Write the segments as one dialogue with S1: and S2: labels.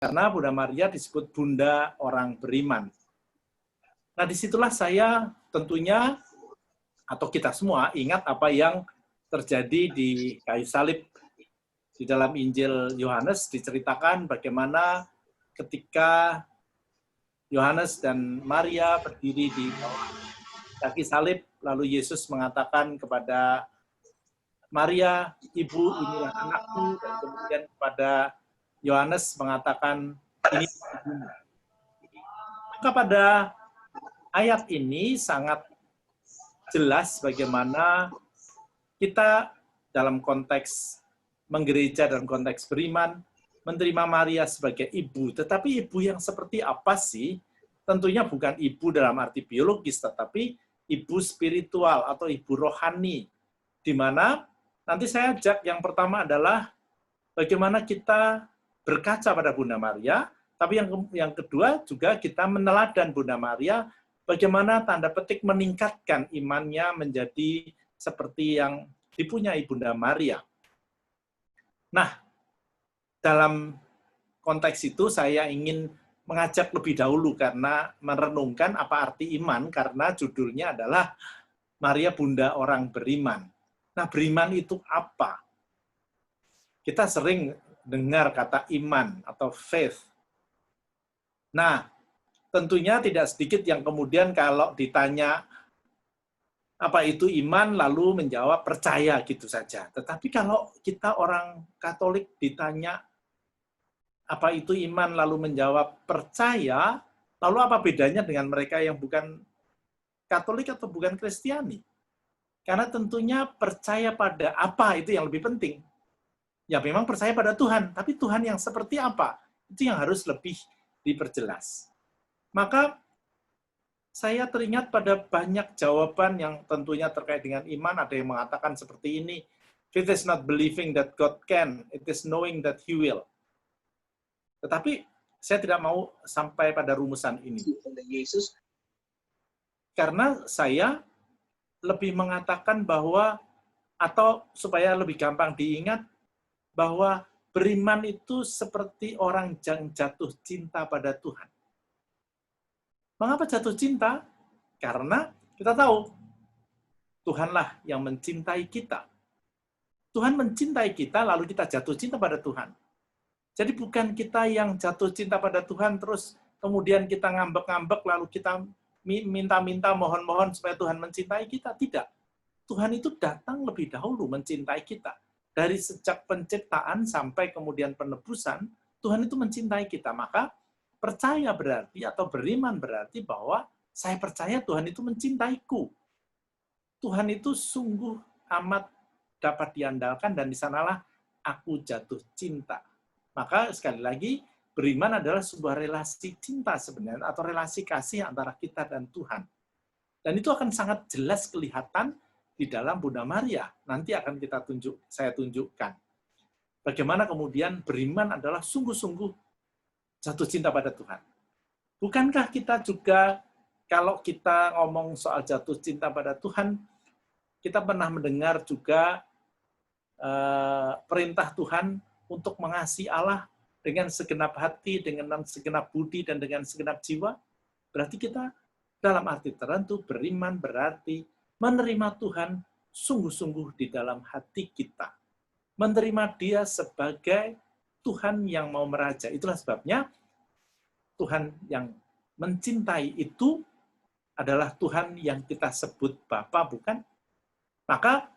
S1: Karena Bunda Maria disebut Bunda orang beriman. Nah, disitulah saya tentunya, atau kita semua, ingat apa yang terjadi di kayu salib. Di dalam Injil Yohanes diceritakan bagaimana ketika Yohanes dan Maria berdiri di bawah kaki salib, lalu Yesus mengatakan kepada Maria, "Ibu, inilah anakku," dan kemudian kepada Yohanes mengatakan, "Ini ibumu." Maka pada ayat ini sangat jelas bagaimana kita dalam konteks menggereja, dalam konteks beriman, menerima Maria sebagai ibu. Tetapi ibu yang seperti apa sih? Tentunya bukan ibu dalam arti biologis, tetapi ibu spiritual atau ibu rohani. Di mana nanti saya ajak yang pertama adalah bagaimana kita berkaca pada Bunda Maria, tapi yang kedua juga kita meneladan Bunda Maria, bagaimana tanda petik meningkatkan imannya menjadi seperti yang dipunyai Bunda Maria. Nah, dalam konteks itu saya ingin mengajak lebih dahulu karena merenungkan apa arti iman, karena judulnya adalah Maria Bunda Orang Beriman. Nah, beriman itu apa? Kita sering dengar kata iman atau faith. Nah, tentunya tidak sedikit yang kemudian kalau ditanya apa itu iman, lalu menjawab percaya gitu saja. Tetapi kalau kita orang Katolik ditanya apa itu iman, lalu menjawab percaya, lalu apa bedanya dengan mereka yang bukan Katolik atau bukan Kristiani? Karena tentunya percaya pada apa itu yang lebih penting. Ya memang percaya pada Tuhan, tapi Tuhan yang seperti apa? Itu yang harus lebih diperjelas. Maka saya teringat pada banyak jawaban yang tentunya terkait dengan iman. Ada yang mengatakan seperti ini, "It is not believing that God can, it is knowing that He will." Tetapi saya tidak mau sampai pada rumusan ini.
S2: Yesus.
S1: Karena saya lebih mengatakan bahwa, atau supaya lebih gampang diingat, bahwa beriman itu seperti orang yang jatuh cinta pada Tuhan. Mengapa jatuh cinta? Karena kita tahu Tuhanlah yang mencintai kita. Tuhan mencintai kita, lalu kita jatuh cinta pada Tuhan. Jadi bukan kita yang jatuh cinta pada Tuhan, terus kemudian kita ngambek-ngambek, lalu kita minta-minta, mohon-mohon supaya Tuhan mencintai kita. Tidak. Tuhan itu datang lebih dahulu mencintai kita. Dari sejak penciptaan sampai kemudian penebusan, Tuhan itu mencintai kita. Maka percaya berarti, atau beriman berarti bahwa saya percaya Tuhan itu mencintaiku. Tuhan itu sungguh amat dapat diandalkan, dan di sanalah aku jatuh cinta. Maka sekali lagi, beriman adalah sebuah relasi cinta sebenarnya, atau relasi kasih antara kita dan Tuhan. Dan itu akan sangat jelas kelihatan di dalam Bunda Maria. Nanti akan saya tunjukkan. Bagaimana kemudian beriman adalah sungguh-sungguh jatuh cinta pada Tuhan. Bukankah kita juga, kalau kita ngomong soal jatuh cinta pada Tuhan, kita pernah mendengar juga perintah Tuhan untuk mengasihi Allah dengan segenap hati, dengan segenap budi, dan dengan segenap jiwa? Berarti kita dalam arti tertentu beriman berarti menerima Tuhan sungguh-sungguh di dalam hati kita. Menerima Dia sebagai Tuhan yang mau meraja. Itulah sebabnya Tuhan yang mencintai itu adalah Tuhan yang kita sebut Bapa, bukan? Maka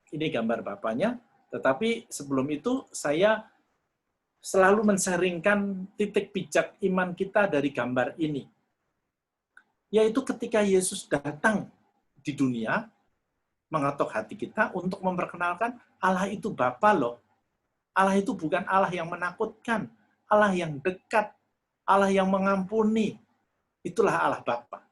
S1: ini gambar Bapanya, tetapi sebelum itu saya selalu mensaringkan titik pijak iman kita dari gambar ini. Yaitu ketika Yesus datang di dunia, mengetok hati kita untuk memperkenalkan Allah itu Bapa loh. Allah itu bukan Allah yang menakutkan, Allah yang dekat, Allah yang mengampuni. Itulah Allah Bapa.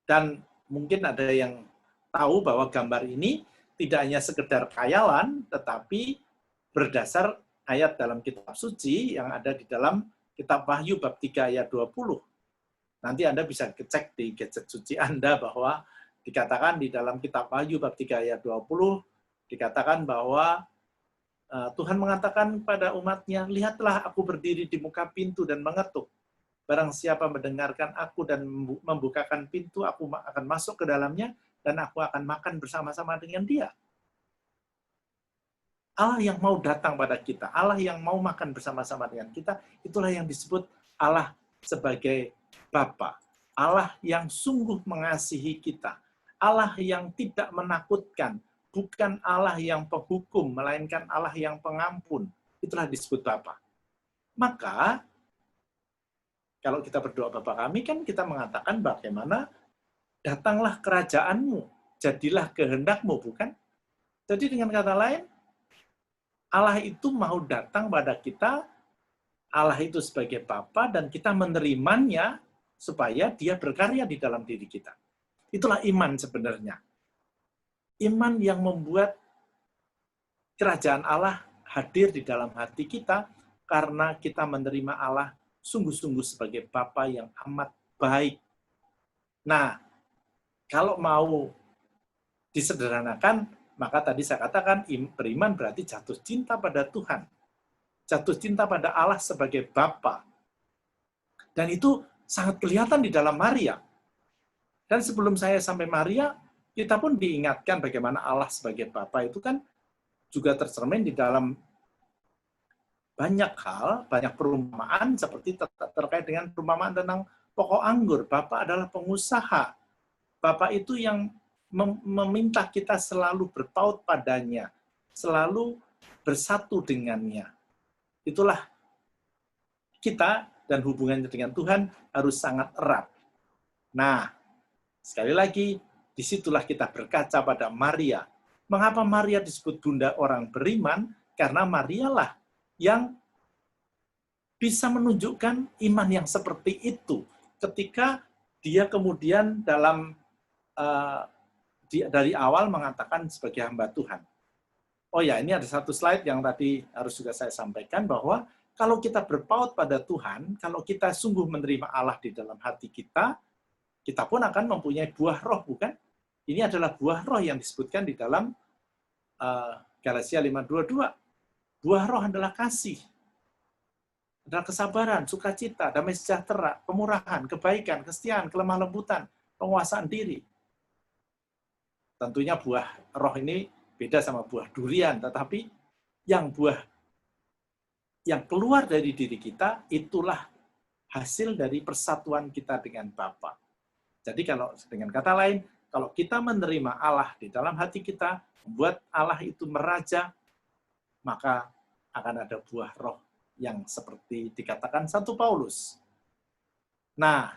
S1: Dan mungkin ada yang tahu bahwa gambar ini tidak hanya sekedar khayalan, tetapi berdasar ayat dalam kitab suci yang ada di dalam kitab Wahyu bab 3 ayat 20. Nanti Anda bisa cek di gadget suci Anda bahwa dikatakan di dalam kitab Wahyu bab 3 ayat 20, dikatakan bahwa Tuhan mengatakan kepada umatnya, lihatlah aku berdiri di muka pintu dan mengetuk. Barang siapa mendengarkan aku dan membukakan pintu, aku akan masuk ke dalamnya dan aku akan makan bersama-sama dengan dia. Allah yang mau datang pada kita, Allah yang mau makan bersama-sama dengan kita, itulah yang disebut Allah sebagai Bapa. Allah yang sungguh mengasihi kita. Allah yang tidak menakutkan. Bukan Allah yang penghukum, melainkan Allah yang pengampun. Itulah disebut Bapa. Maka, kalau kita berdoa Bapa kami, kan kita mengatakan bagaimana datanglah kerajaanmu, jadilah kehendakmu, bukan? Jadi dengan kata lain, Allah itu mau datang pada kita, Allah itu sebagai Bapa, dan kita menerimanya supaya dia berkarya di dalam diri kita. Itulah iman sebenarnya. Iman yang membuat kerajaan Allah hadir di dalam hati kita karena kita menerima Allah sungguh-sungguh sebagai Bapa yang amat baik. Nah, kalau mau disederhanakan, maka tadi saya katakan beriman berarti jatuh cinta pada Tuhan. Jatuh cinta pada Allah sebagai Bapa. Dan itu sangat kelihatan di dalam Maria. Dan sebelum saya sampai Maria, kita pun diingatkan bagaimana Allah sebagai Bapa itu kan juga tercermin di dalam banyak hal, banyak perumpamaan seperti terkait dengan perumpamaan tentang pokok anggur. Bapa adalah pengusaha. Bapa itu yang meminta kita selalu berpaut padanya, selalu bersatu dengannya. Itulah kita dan hubungannya dengan Tuhan harus sangat erat. Nah, sekali lagi, disitulah kita berkaca pada Maria. Mengapa Maria disebut bunda orang beriman? Karena Marialah yang bisa menunjukkan iman yang seperti itu. Ketika dia kemudian dari awal mengatakan sebagai hamba Tuhan. Oh ya, ini ada satu slide yang tadi harus juga saya sampaikan, bahwa kalau kita berpaut pada Tuhan, kalau kita sungguh menerima Allah di dalam hati kita, kita pun akan mempunyai buah roh, bukan? Ini adalah buah roh yang disebutkan di dalam Galatia 5:22. Buah roh adalah kasih, adalah kesabaran, sukacita, damai sejahtera, kemurahan, kebaikan, kesetiaan, kelemah lembutan, penguasaan diri. Tentunya buah roh ini beda sama buah durian, tetapi buah yang keluar dari diri kita, itulah hasil dari persatuan kita dengan Bapa. Jadi kalau dengan kata lain, kalau kita menerima Allah di dalam hati kita, membuat Allah itu meraja, maka akan ada buah roh yang seperti dikatakan Santo Paulus. Nah,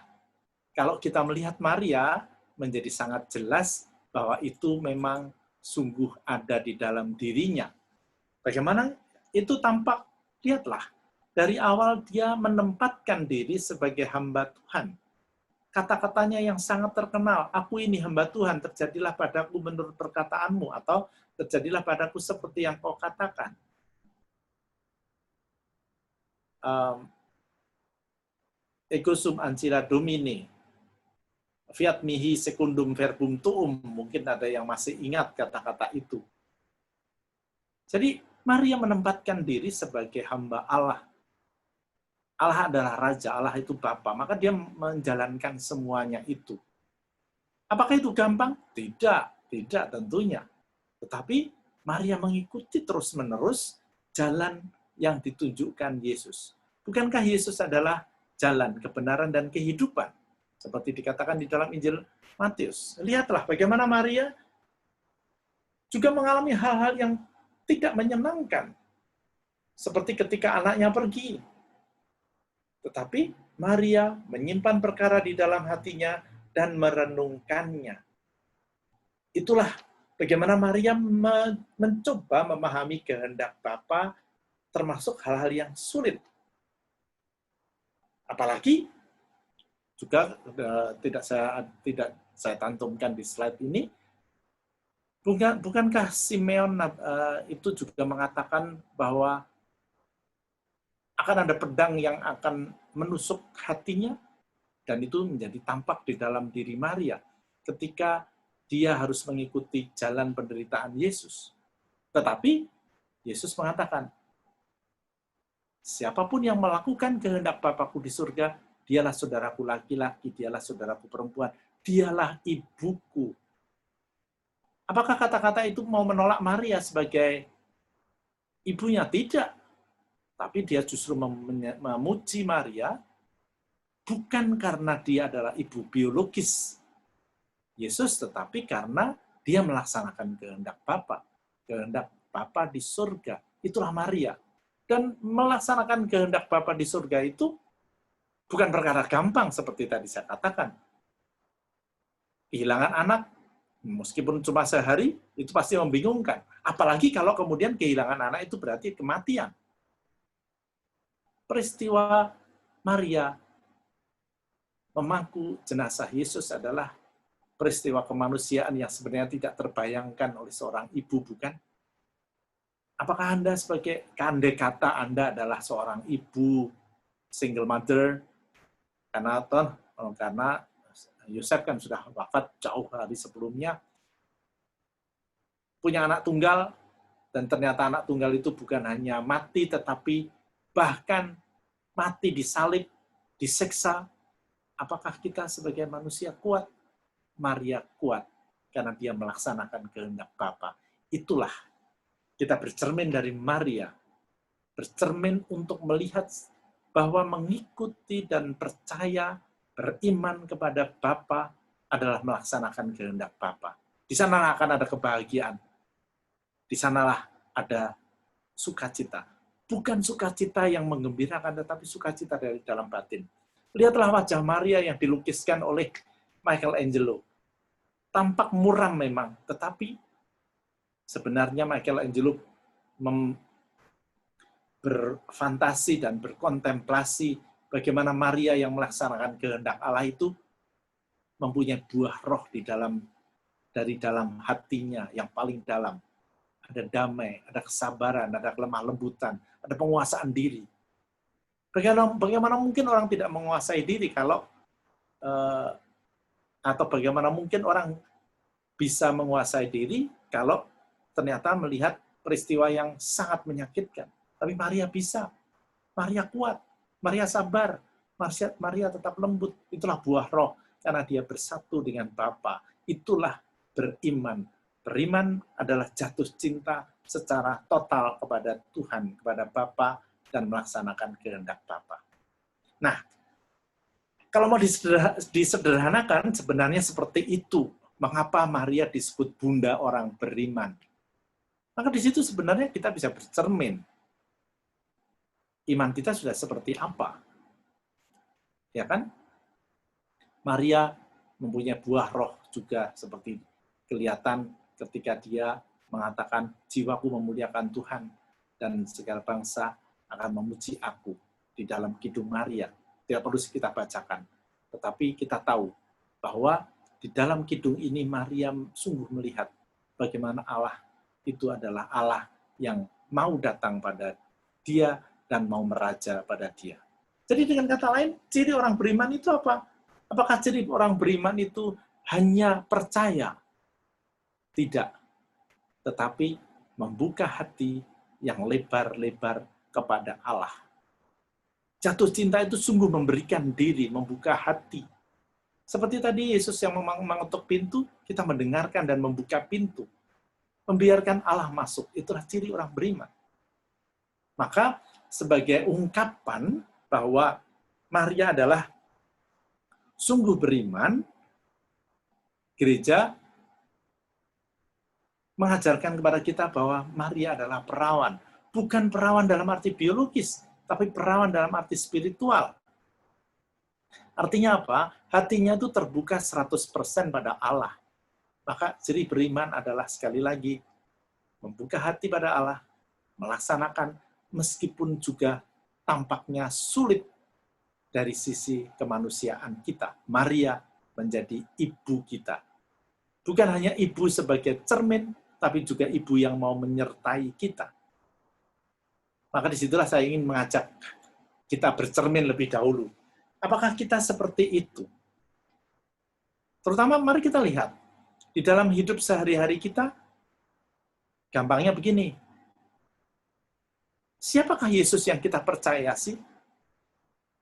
S1: kalau kita melihat Maria, menjadi sangat jelas bahwa itu memang sungguh ada di dalam dirinya. Bagaimana itu tampak? Lihatlah, dari awal dia menempatkan diri sebagai hamba Tuhan. Kata-katanya yang sangat terkenal, aku ini hamba Tuhan, terjadilah padaku menurut perkataanmu, atau terjadilah padaku seperti yang kau katakan. Ego sum ancilla Domini, fiat mihi secundum verbum tuum, mungkin ada yang masih ingat kata-kata itu. Jadi Maria menempatkan diri sebagai hamba Allah. Allah adalah Raja, Allah itu Bapa, maka dia menjalankan semuanya itu. Apakah itu gampang? Tidak, tidak tentunya. Tetapi Maria mengikuti terus-menerus jalan yang ditunjukkan Yesus. Bukankah Yesus adalah jalan, kebenaran, dan kehidupan? Seperti dikatakan di dalam Injil Matius. Lihatlah bagaimana Maria juga mengalami hal-hal yang tidak menyenangkan. Seperti ketika anaknya pergi. Tetapi Maria menyimpan perkara di dalam hatinya dan merenungkannya. Itulah bagaimana Maria mencoba memahami kehendak Bapa, termasuk hal-hal yang sulit. Apalagi juga tidak saya cantumkan di slide ini, bukankah Simeon itu juga mengatakan bahwa akan ada pedang yang akan menusuk hatinya, dan itu menjadi tampak di dalam diri Maria ketika dia harus mengikuti jalan penderitaan Yesus. Tetapi Yesus mengatakan, siapapun yang melakukan kehendak Bapakku di surga, dialah saudaraku laki-laki, dialah saudaraku perempuan, dialah ibuku. Apakah kata-kata itu mau menolak Maria sebagai ibunya? Tidak. Tapi dia justru memuji Maria, bukan karena dia adalah ibu biologis Yesus, tetapi karena dia melaksanakan kehendak Bapa. Kehendak Bapa di surga. Itulah Maria. Dan melaksanakan kehendak Bapa di surga itu bukan perkara gampang seperti tadi saya katakan. Kehilangan anak, meskipun cuma sehari, itu pasti membingungkan. Apalagi kalau kemudian kehilangan anak itu berarti kematian. Peristiwa Maria memangku jenazah Yesus adalah peristiwa kemanusiaan yang sebenarnya tidak terbayangkan oleh seorang ibu, bukan? Apakah Anda sebagai andai kata Anda adalah seorang ibu single mother, karena Yosef kan sudah wafat jauh hari sebelumnya, punya anak tunggal, dan ternyata anak tunggal itu bukan hanya mati, tetapi bahkan mati disalib, disiksa. Apakah kita sebagai manusia kuat? Maria kuat, karena dia melaksanakan kehendak Bapa. Itulah kita bercermin dari Maria, bercermin untuk melihat bahwa mengikuti dan percaya, beriman kepada Bapa adalah melaksanakan kehendak Bapa. Di sanalah akan ada kebahagiaan. Di sanalah ada sukacita. Bukan sukacita yang menggembirakan, tetapi sukacita dari dalam batin. Lihatlah wajah Maria yang dilukiskan oleh Michelangelo. Tampak muram memang, tetapi sebenarnya Michelangelo berfantasi dan berkontemplasi bagaimana Maria yang melaksanakan kehendak Allah itu mempunyai buah roh dari dalam hatinya yang paling dalam. Ada damai, ada kesabaran, ada kelemah lembutan, ada penguasaan diri. Bagaimana mungkin orang tidak menguasai diri kalau atau bagaimana mungkin orang bisa menguasai diri kalau ternyata melihat peristiwa yang sangat menyakitkan. Tapi Maria bisa. Maria kuat. Maria sabar. Maria tetap lembut. Itulah buah roh. Karena dia bersatu dengan Bapa. Itulah beriman. Beriman adalah jatuh cinta secara total kepada Tuhan, kepada Bapa, dan melaksanakan kehendak Bapa. Nah, kalau mau disederhanakan, sebenarnya seperti itu. Mengapa Maria disebut bunda orang beriman? Maka di situ sebenarnya kita bisa bercermin. Iman kita sudah seperti apa? Ya kan? Maria mempunyai buah roh juga seperti kelihatan ketika dia mengatakan, jiwaku memuliakan Tuhan dan segala bangsa akan memuji aku di dalam Kidung Maria. Tidak perlu kita bacakan. Tetapi kita tahu bahwa di dalam kidung ini Maria sungguh melihat bagaimana Allah itu adalah Allah yang mau datang pada dia dan mau meraja pada dia. Jadi dengan kata lain, ciri orang beriman itu apa? Apakah ciri orang beriman itu hanya percaya? Tidak. Tetapi membuka hati yang lebar-lebar kepada Allah. Jatuh cinta itu sungguh memberikan diri, membuka hati. Seperti tadi Yesus yang mengetuk pintu, kita mendengarkan dan membuka pintu. Membiarkan Allah masuk, itulah ciri orang beriman. Maka sebagai ungkapan bahwa Maria adalah sungguh beriman, gereja mengajarkan kepada kita bahwa Maria adalah perawan. Bukan perawan dalam arti biologis, tapi perawan dalam arti spiritual. Artinya apa? Hatinya itu terbuka 100% pada Allah. Maka ciri beriman adalah sekali lagi membuka hati pada Allah, melaksanakan meskipun juga tampaknya sulit dari sisi kemanusiaan kita. Maria menjadi ibu kita. Bukan hanya ibu sebagai cermin, tapi juga ibu yang mau menyertai kita. Maka disitulah saya ingin mengajak kita bercermin lebih dahulu. Apakah kita seperti itu? Terutama mari kita lihat, di dalam hidup sehari-hari kita, gampangnya begini, siapakah Yesus yang kita percaya sih?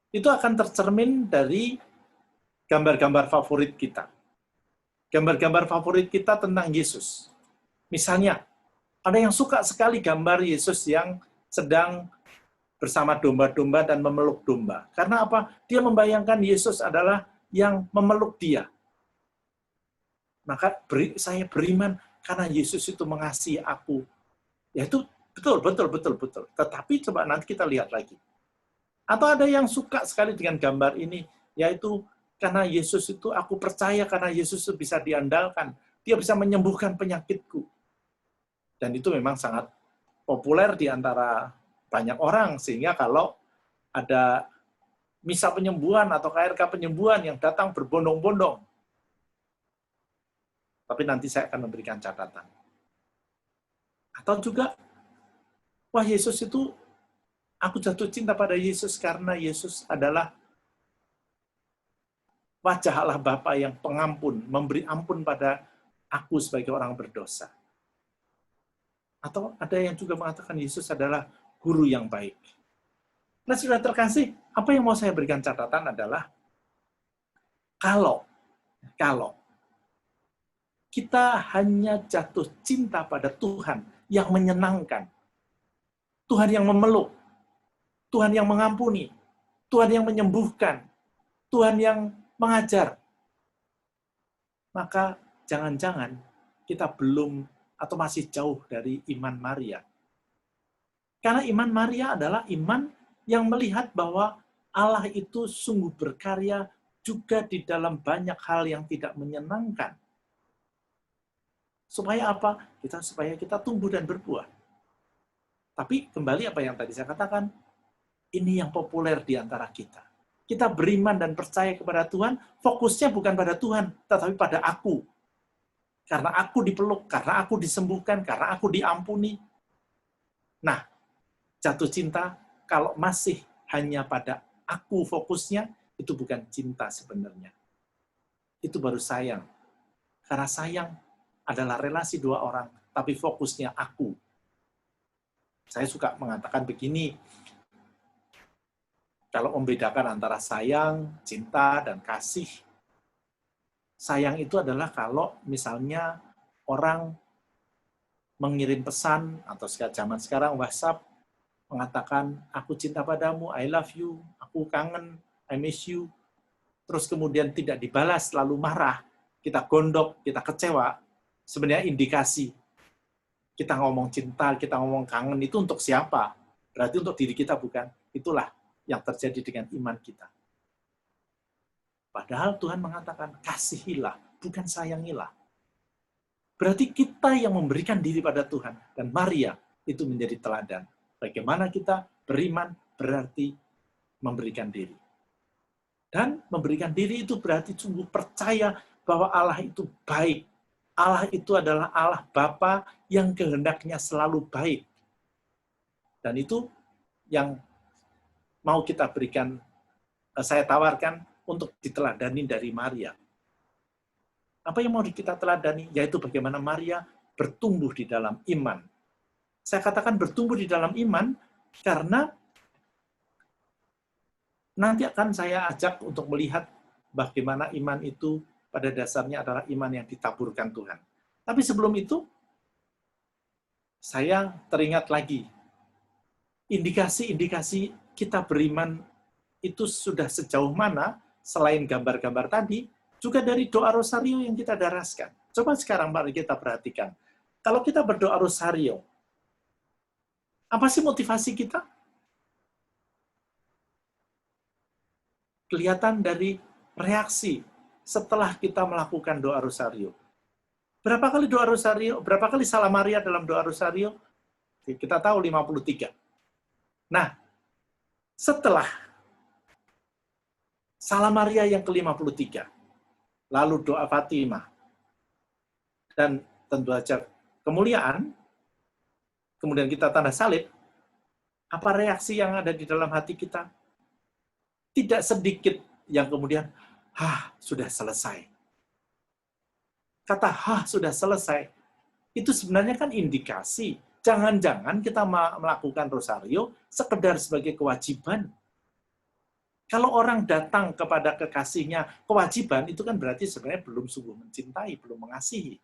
S1: Itu akan tercermin dari gambar-gambar favorit kita. Gambar-gambar favorit kita tentang Yesus. Misalnya, ada yang suka sekali gambar Yesus yang sedang bersama domba-domba dan memeluk domba. Karena apa? Dia membayangkan Yesus adalah yang memeluk dia. Maka saya beriman karena Yesus itu mengasihi aku. Ya itu betul. Tetapi coba nanti kita lihat lagi. Atau ada yang suka sekali dengan gambar ini, yaitu karena Yesus itu, aku percaya karena Yesus itu bisa diandalkan. Dia bisa menyembuhkan penyakitku. Dan itu memang sangat populer di antara banyak orang, sehingga kalau ada misa penyembuhan atau KRK penyembuhan yang datang berbondong-bondong. Tapi nanti saya akan memberikan catatan. Atau juga, wah Yesus itu, aku jatuh cinta pada Yesus karena Yesus adalah wajah Allah Bapa yang pengampun, memberi ampun pada aku sebagai orang berdosa. Atau ada yang juga mengatakan Yesus adalah guru yang baik. Nah, sudah terkasih, apa yang mau saya berikan catatan adalah kalau kita hanya jatuh cinta pada Tuhan yang menyenangkan, Tuhan yang memeluk, Tuhan yang mengampuni, Tuhan yang menyembuhkan, Tuhan yang mengajar, maka jangan-jangan kita belum atau masih jauh dari iman Maria. Karena iman Maria adalah iman yang melihat bahwa Allah itu sungguh berkarya juga di dalam banyak hal yang tidak menyenangkan. Supaya apa? Supaya kita tumbuh dan berbuah. Tapi kembali apa yang tadi saya katakan, ini yang populer di antara kita. Kita beriman dan percaya kepada Tuhan, fokusnya bukan pada Tuhan, tetapi pada aku. Karena aku dipeluk, karena aku disembuhkan, karena aku diampuni. Nah, jatuh cinta kalau masih hanya pada aku fokusnya, itu bukan cinta sebenarnya. Itu baru sayang. Karena sayang adalah relasi dua orang, tapi fokusnya aku. Saya suka mengatakan begini, kalau membedakan antara sayang, cinta, dan kasih, sayang itu adalah kalau misalnya orang mengirim pesan, atau zaman sekarang WhatsApp, mengatakan, aku cinta padamu, I love you, aku kangen, I miss you, terus kemudian tidak dibalas, lalu marah, kita gondok, kita kecewa, sebenarnya indikasi. Kita ngomong cinta, kita ngomong kangen, itu untuk siapa? Berarti untuk diri kita bukan. Itulah yang terjadi dengan iman kita. Padahal Tuhan mengatakan, kasihilah, bukan sayangilah. Berarti kita yang memberikan diri pada Tuhan. Dan Maria itu menjadi teladan. Bagaimana kita beriman berarti memberikan diri. Dan memberikan diri itu berarti sungguh percaya bahwa Allah itu baik. Allah itu adalah Allah Bapa yang kehendaknya selalu baik. Dan itu yang mau kita berikan, saya tawarkan untuk diteladani dari Maria. Apa yang mau kita teladani? Yaitu bagaimana Maria bertumbuh di dalam iman. Saya katakan bertumbuh di dalam iman karena nanti akan saya ajak untuk melihat bagaimana iman itu pada dasarnya adalah iman yang ditaburkan Tuhan. Tapi sebelum itu, saya teringat lagi, indikasi-indikasi kita beriman itu sudah sejauh mana, selain gambar-gambar tadi, juga dari doa rosario yang kita daraskan. Coba sekarang mari kita perhatikan. Kalau kita berdoa rosario, apa sih motivasi kita? Kelihatan dari reaksi setelah kita melakukan doa rosario. Berapa kali doa rosario, berapa kali salam Maria dalam doa rosario? Kita tahu 53. Nah, setelah salam Maria yang ke-53, lalu doa Fatimah, dan tentu saja kemuliaan, kemudian kita tanda salib, apa reaksi yang ada di dalam hati kita? Tidak sedikit yang kemudian, sudah selesai. Kata, sudah selesai, itu sebenarnya kan indikasi Jangan-jangan kita melakukan rosario sekedar sebagai kewajiban. Kalau orang datang kepada kekasihnya kewajiban, itu kan berarti sebenarnya belum sungguh mencintai, belum mengasihi.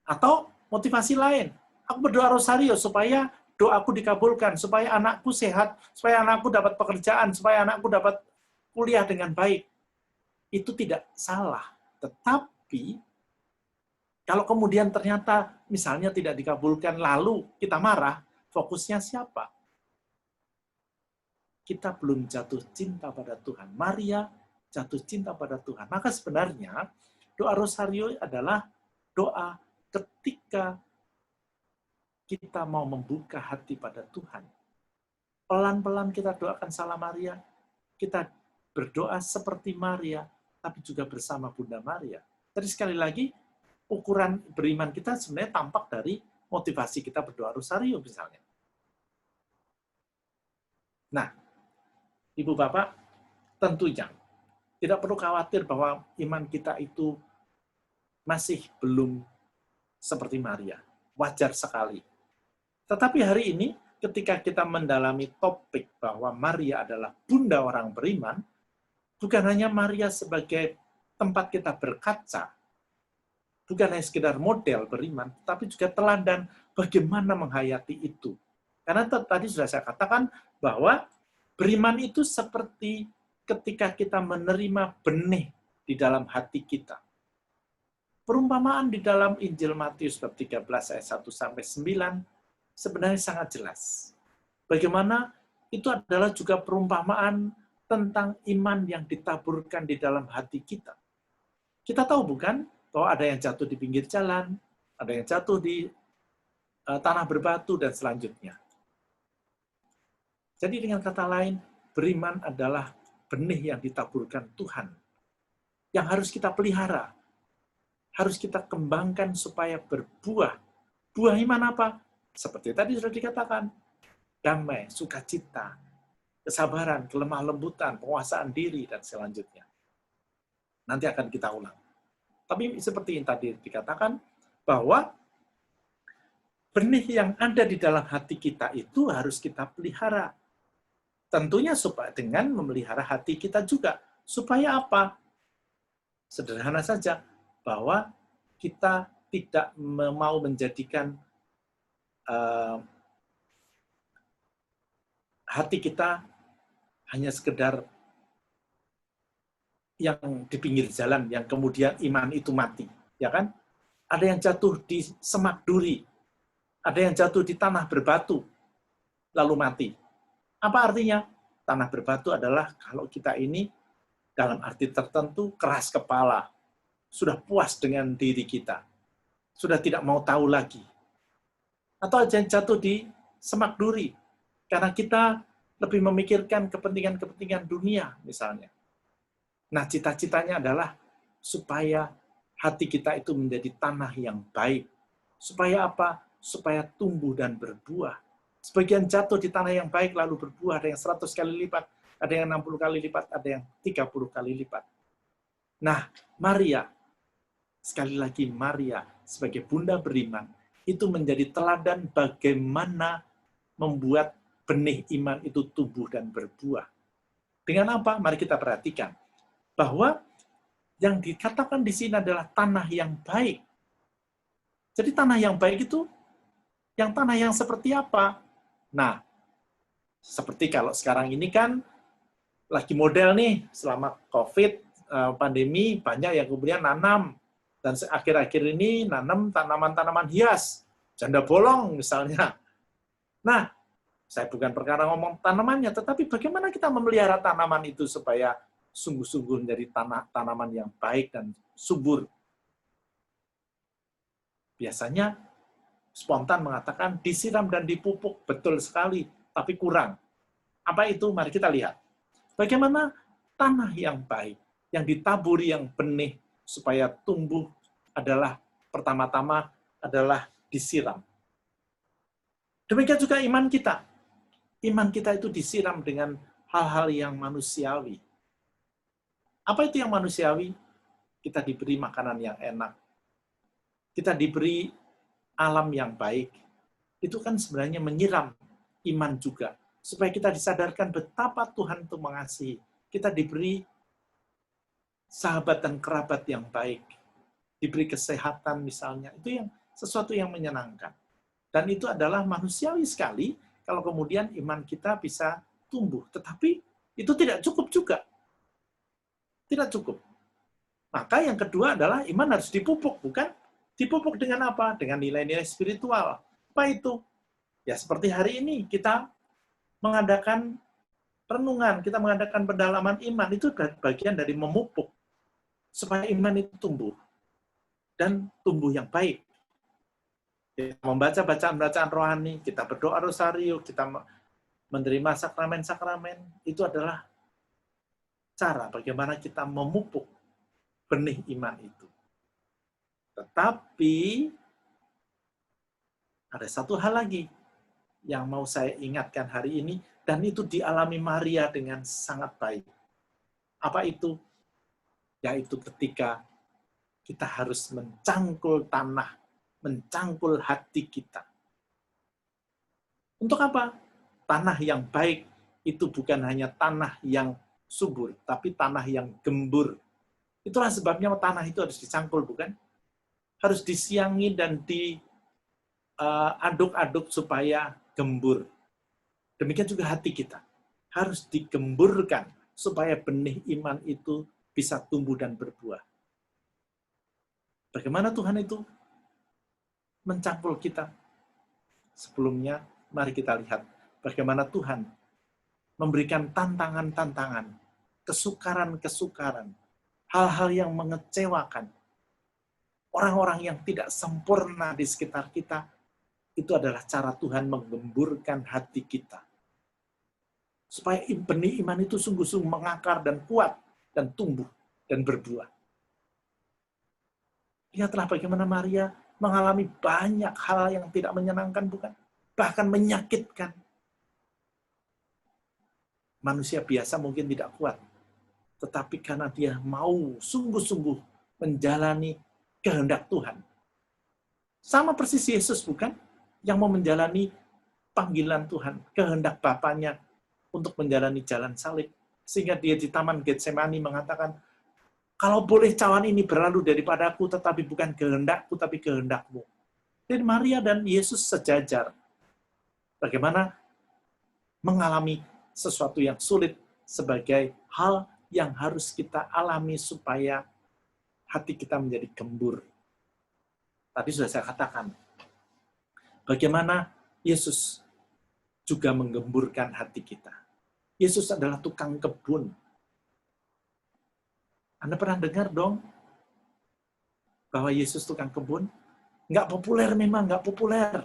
S1: Atau motivasi lain, aku berdoa rosario supaya doaku dikabulkan, supaya anakku sehat, supaya anakku dapat pekerjaan, supaya anakku dapat kuliah dengan baik. Itu tidak salah. Tetapi, kalau kemudian ternyata misalnya tidak dikabulkan, lalu kita marah, fokusnya siapa? Kita belum jatuh cinta pada Tuhan. Maria jatuh cinta pada Tuhan. Maka sebenarnya doa rosario adalah doa ketika kita mau membuka hati pada Tuhan. Pelan-pelan kita doakan Salam Maria, kita berdoa seperti Maria, tapi juga bersama Bunda Maria. Jadi sekali lagi, ukuran beriman kita sebenarnya tampak dari motivasi kita berdoa rosario misalnya. Nah, Ibu Bapak, tentunya tidak perlu khawatir bahwa iman kita itu masih belum seperti Maria. Wajar sekali. Tetapi hari ini, ketika kita mendalami topik bahwa Maria adalah bunda orang beriman, bukan hanya Maria sebagai tempat kita berkaca, bukan hanya sekedar model beriman, tapi juga teladan bagaimana menghayati itu. Karena tadi sudah saya katakan bahwa beriman itu seperti ketika kita menerima benih di dalam hati kita. Perumpamaan di dalam Injil Matius bab 13 ayat 1 sampai 9 sebenarnya sangat jelas. Bagaimana itu adalah juga perumpamaan tentang iman yang ditaburkan di dalam hati kita. Kita tahu bukan bahwa ada yang jatuh di pinggir jalan, ada yang jatuh di tanah berbatu dan selanjutnya. Jadi dengan kata lain, beriman adalah benih yang ditaburkan Tuhan, yang harus kita pelihara, harus kita kembangkan supaya berbuah. Buah iman apa? Seperti tadi sudah dikatakan, damai, sukacita, kesabaran, kelemah lembutan, penguasaan diri, dan selanjutnya. Nanti akan kita ulang. Tapi seperti yang tadi dikatakan, bahwa benih yang ada di dalam hati kita itu harus kita pelihara. Tentunya supaya dengan memelihara hati kita juga. Supaya apa? Sederhana saja, bahwa kita tidak mau menjadikan hati kita hanya sekedar yang di pinggir jalan, yang kemudian iman itu mati. Ya kan? Ada yang jatuh di semak duri, ada yang jatuh di tanah berbatu, lalu mati. Apa artinya? Tanah berbatu adalah kalau kita ini dalam arti tertentu keras kepala, sudah puas dengan diri kita, sudah tidak mau tahu lagi. Atau ada yang jatuh di semak duri, karena kita lebih memikirkan kepentingan-kepentingan dunia misalnya. Nah, cita-citanya adalah supaya hati kita itu menjadi tanah yang baik. Supaya apa? Supaya tumbuh dan berbuah. Sebagian jatuh di tanah yang baik lalu berbuah, ada yang 100 kali lipat, ada yang 60 kali lipat, ada yang 30 kali lipat. Nah, Maria, sekali lagi Maria sebagai bunda beriman, itu menjadi teladan bagaimana membuat benih iman itu tumbuh dan berbuah. Dengan apa? Mari kita perhatikan. Bahwa yang dikatakan di sini adalah tanah yang baik. Jadi tanah yang baik itu, yang tanah yang seperti apa? Nah, seperti kalau sekarang ini kan lagi model nih, selama COVID, pandemi, banyak yang kemudian nanam. Dan akhir-akhir ini nanam tanaman-tanaman hias, janda bolong misalnya. Nah, saya bukan perkara ngomong tanamannya, tetapi bagaimana kita memelihara tanaman itu supaya sungguh-sungguh menjadi tanaman yang baik dan subur. Biasanya spontan mengatakan disiram dan dipupuk, betul sekali, tapi kurang. Apa itu? Mari kita lihat. Bagaimana tanah yang baik, yang ditaburi yang benih, supaya tumbuh adalah pertama-tama adalah disiram. Demikian juga iman kita. Iman kita itu disiram dengan hal-hal yang manusiawi. Apa itu yang manusiawi? Kita diberi makanan yang enak. Kita diberi alam yang baik, itu kan sebenarnya menyiram iman juga. Supaya kita disadarkan betapa Tuhan itu mengasihi. Kita diberi sahabat dan kerabat yang baik. Diberi kesehatan misalnya. Itu yang sesuatu yang menyenangkan. Dan itu adalah manusiawi sekali kalau kemudian iman kita bisa tumbuh. Tetapi itu tidak cukup juga. Tidak cukup. Maka yang kedua adalah iman harus dipupuk, bukan? Dipupuk dengan apa? Dengan nilai-nilai spiritual. Apa itu? Ya seperti hari ini kita mengadakan renungan, kita mengadakan pendalaman iman, itu bagian dari memupuk supaya iman itu tumbuh dan tumbuh yang baik. Kita membaca bacaan-bacaan rohani, kita berdoa rosario, kita menerima sakramen-sakramen, itu adalah cara bagaimana kita memupuk benih iman itu. Tetapi ada satu hal lagi yang mau saya ingatkan hari ini, dan itu dialami Maria dengan sangat baik. Apa itu? Yaitu ketika kita harus mencangkul tanah, mencangkul hati kita. Untuk apa? Tanah yang baik itu bukan hanya tanah yang subur, tapi tanah yang gembur. Itulah sebabnya tanah itu harus dicangkul, bukan? Harus disiangi dan diaduk-aduk supaya gembur. Demikian juga hati kita. Harus digemburkan supaya benih iman itu bisa tumbuh dan berbuah. Bagaimana Tuhan itu mencangkul kita? Sebelumnya, mari kita lihat bagaimana Tuhan memberikan tantangan-tantangan, kesukaran-kesukaran, hal-hal yang mengecewakan. Orang-orang yang tidak sempurna di sekitar kita, itu adalah cara Tuhan menggemburkan hati kita. Supaya benih iman itu sungguh-sungguh mengakar dan kuat, dan tumbuh, dan berbuah. Lihatlah bagaimana Maria mengalami banyak hal yang tidak menyenangkan, bukan? Bahkan menyakitkan. Manusia biasa mungkin tidak kuat. Tetapi karena dia mau sungguh-sungguh menjalani kehendak Tuhan. Sama persis Yesus, bukan? Yang mau menjalani panggilan Tuhan, kehendak Bapaknya untuk menjalani jalan salib. Sehingga dia di Taman Getsemani mengatakan, kalau boleh cawan ini berlalu daripadaku, tetapi bukan kehendakku, tapi kehendakmu. Jadi Maria dan Yesus sejajar. Bagaimana mengalami sesuatu yang sulit sebagai hal yang harus kita alami supaya hati kita menjadi gembur. Tadi sudah saya katakan, bagaimana Yesus juga menggemburkan hati kita. Yesus adalah tukang kebun. Anda pernah dengar dong bahwa Yesus tukang kebun? Nggak populer memang, nggak populer.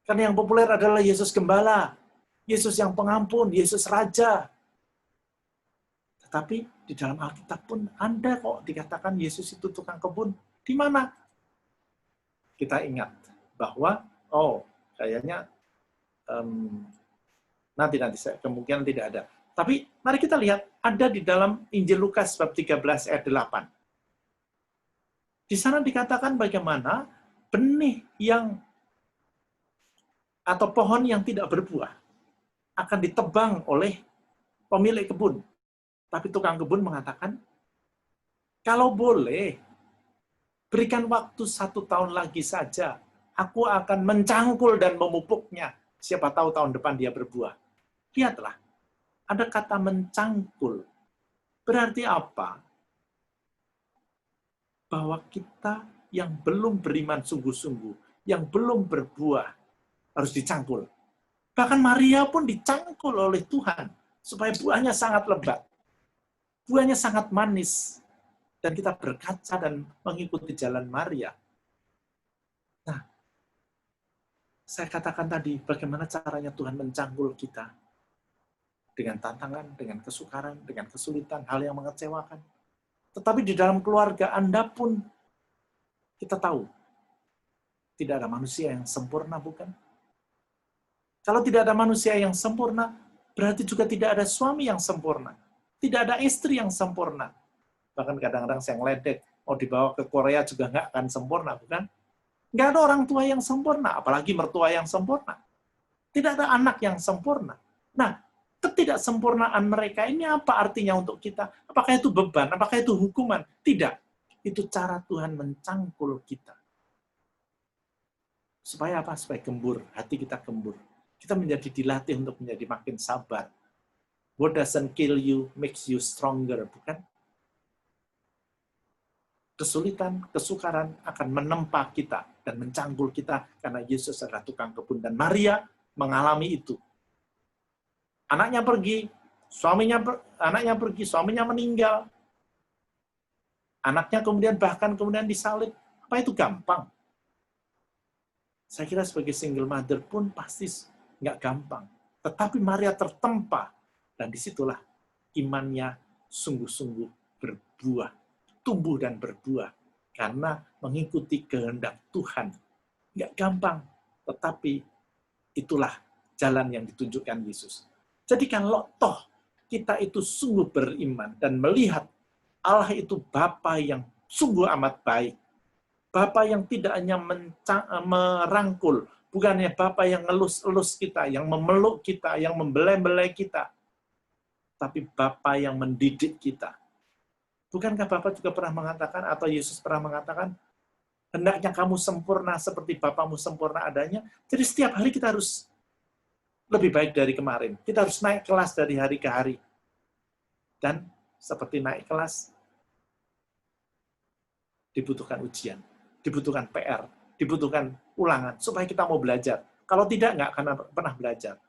S1: Karena yang populer adalah Yesus Gembala, Yesus yang pengampun, Yesus Raja. Tetapi di dalam Alkitab pun Anda kok dikatakan Yesus itu tukang kebun. Di mana? Kita ingat bahwa, kayaknya nanti saya kemungkinan tidak ada. Tapi mari kita lihat, ada di dalam Injil Lukas bab 13 ayat 8. Di sana dikatakan bagaimana benih yang atau pohon yang tidak berbuah akan ditebang oleh pemilik kebun. Tapi tukang kebun mengatakan, kalau boleh, berikan waktu 1 tahun lagi saja, aku akan mencangkul dan memupuknya. Siapa tahu tahun depan dia berbuah. Lihatlah, ada kata mencangkul. Berarti apa? Bahwa kita yang belum beriman sungguh-sungguh, yang belum berbuah, harus dicangkul. Bahkan Maria pun dicangkul oleh Tuhan, supaya buahnya sangat lebat. Buahnya sangat manis. Dan kita berkaca dan mengikuti jalan Maria. Nah, saya katakan tadi, bagaimana caranya Tuhan mencangkul kita. Dengan tantangan, dengan kesukaran, dengan kesulitan, hal yang mengecewakan. Tetapi di dalam keluarga Anda pun, kita tahu, tidak ada manusia yang sempurna, bukan? Kalau tidak ada manusia yang sempurna, berarti juga tidak ada suami yang sempurna. Tidak ada istri yang sempurna. Bahkan kadang-kadang saya ngeledek, mau dibawa ke Korea juga nggak akan sempurna, bukan? Nggak ada orang tua yang sempurna, apalagi mertua yang sempurna. Tidak ada anak yang sempurna. Nah, ketidaksempurnaan mereka ini apa artinya untuk kita? Apakah itu beban? Apakah itu hukuman? Tidak. Itu cara Tuhan mencangkul kita. Supaya apa? Supaya gembur, hati kita gembur. Kita menjadi dilatih untuk menjadi makin sabar. What doesn't kill you makes you stronger, bukan? Kesulitan, kesukaran akan menempa kita dan mencangkul kita karena Yesus adalah tukang kebun. Dan Maria mengalami itu. Anaknya pergi, anaknya pergi, suaminya meninggal. Anaknya kemudian disalib. Apa itu gampang? Saya kira sebagai single mother pun pasti nggak gampang. Tetapi Maria tertempa. Dan disitulah imannya sungguh-sungguh berbuah. Tumbuh dan berbuah. Karena mengikuti kehendak Tuhan. Nggak gampang. Tetapi itulah jalan yang ditunjukkan Yesus. Jadi kalau toh kita itu sungguh beriman dan melihat Allah itu Bapa yang sungguh amat baik. Bapa yang tidak hanya merangkul, bukannya Bapa yang ngelus-elus kita, yang memeluk kita, yang membelai-belai kita, tapi Bapa yang mendidik kita. Bukankah Bapa juga pernah mengatakan, atau Yesus pernah mengatakan, hendaknya kamu sempurna seperti Bapamu sempurna adanya. Jadi setiap hari kita harus lebih baik dari kemarin. Kita harus naik kelas dari hari ke hari. Dan seperti naik kelas, dibutuhkan ujian, dibutuhkan PR, dibutuhkan ulangan, supaya kita mau belajar. Kalau tidak, nggak akan pernah belajar.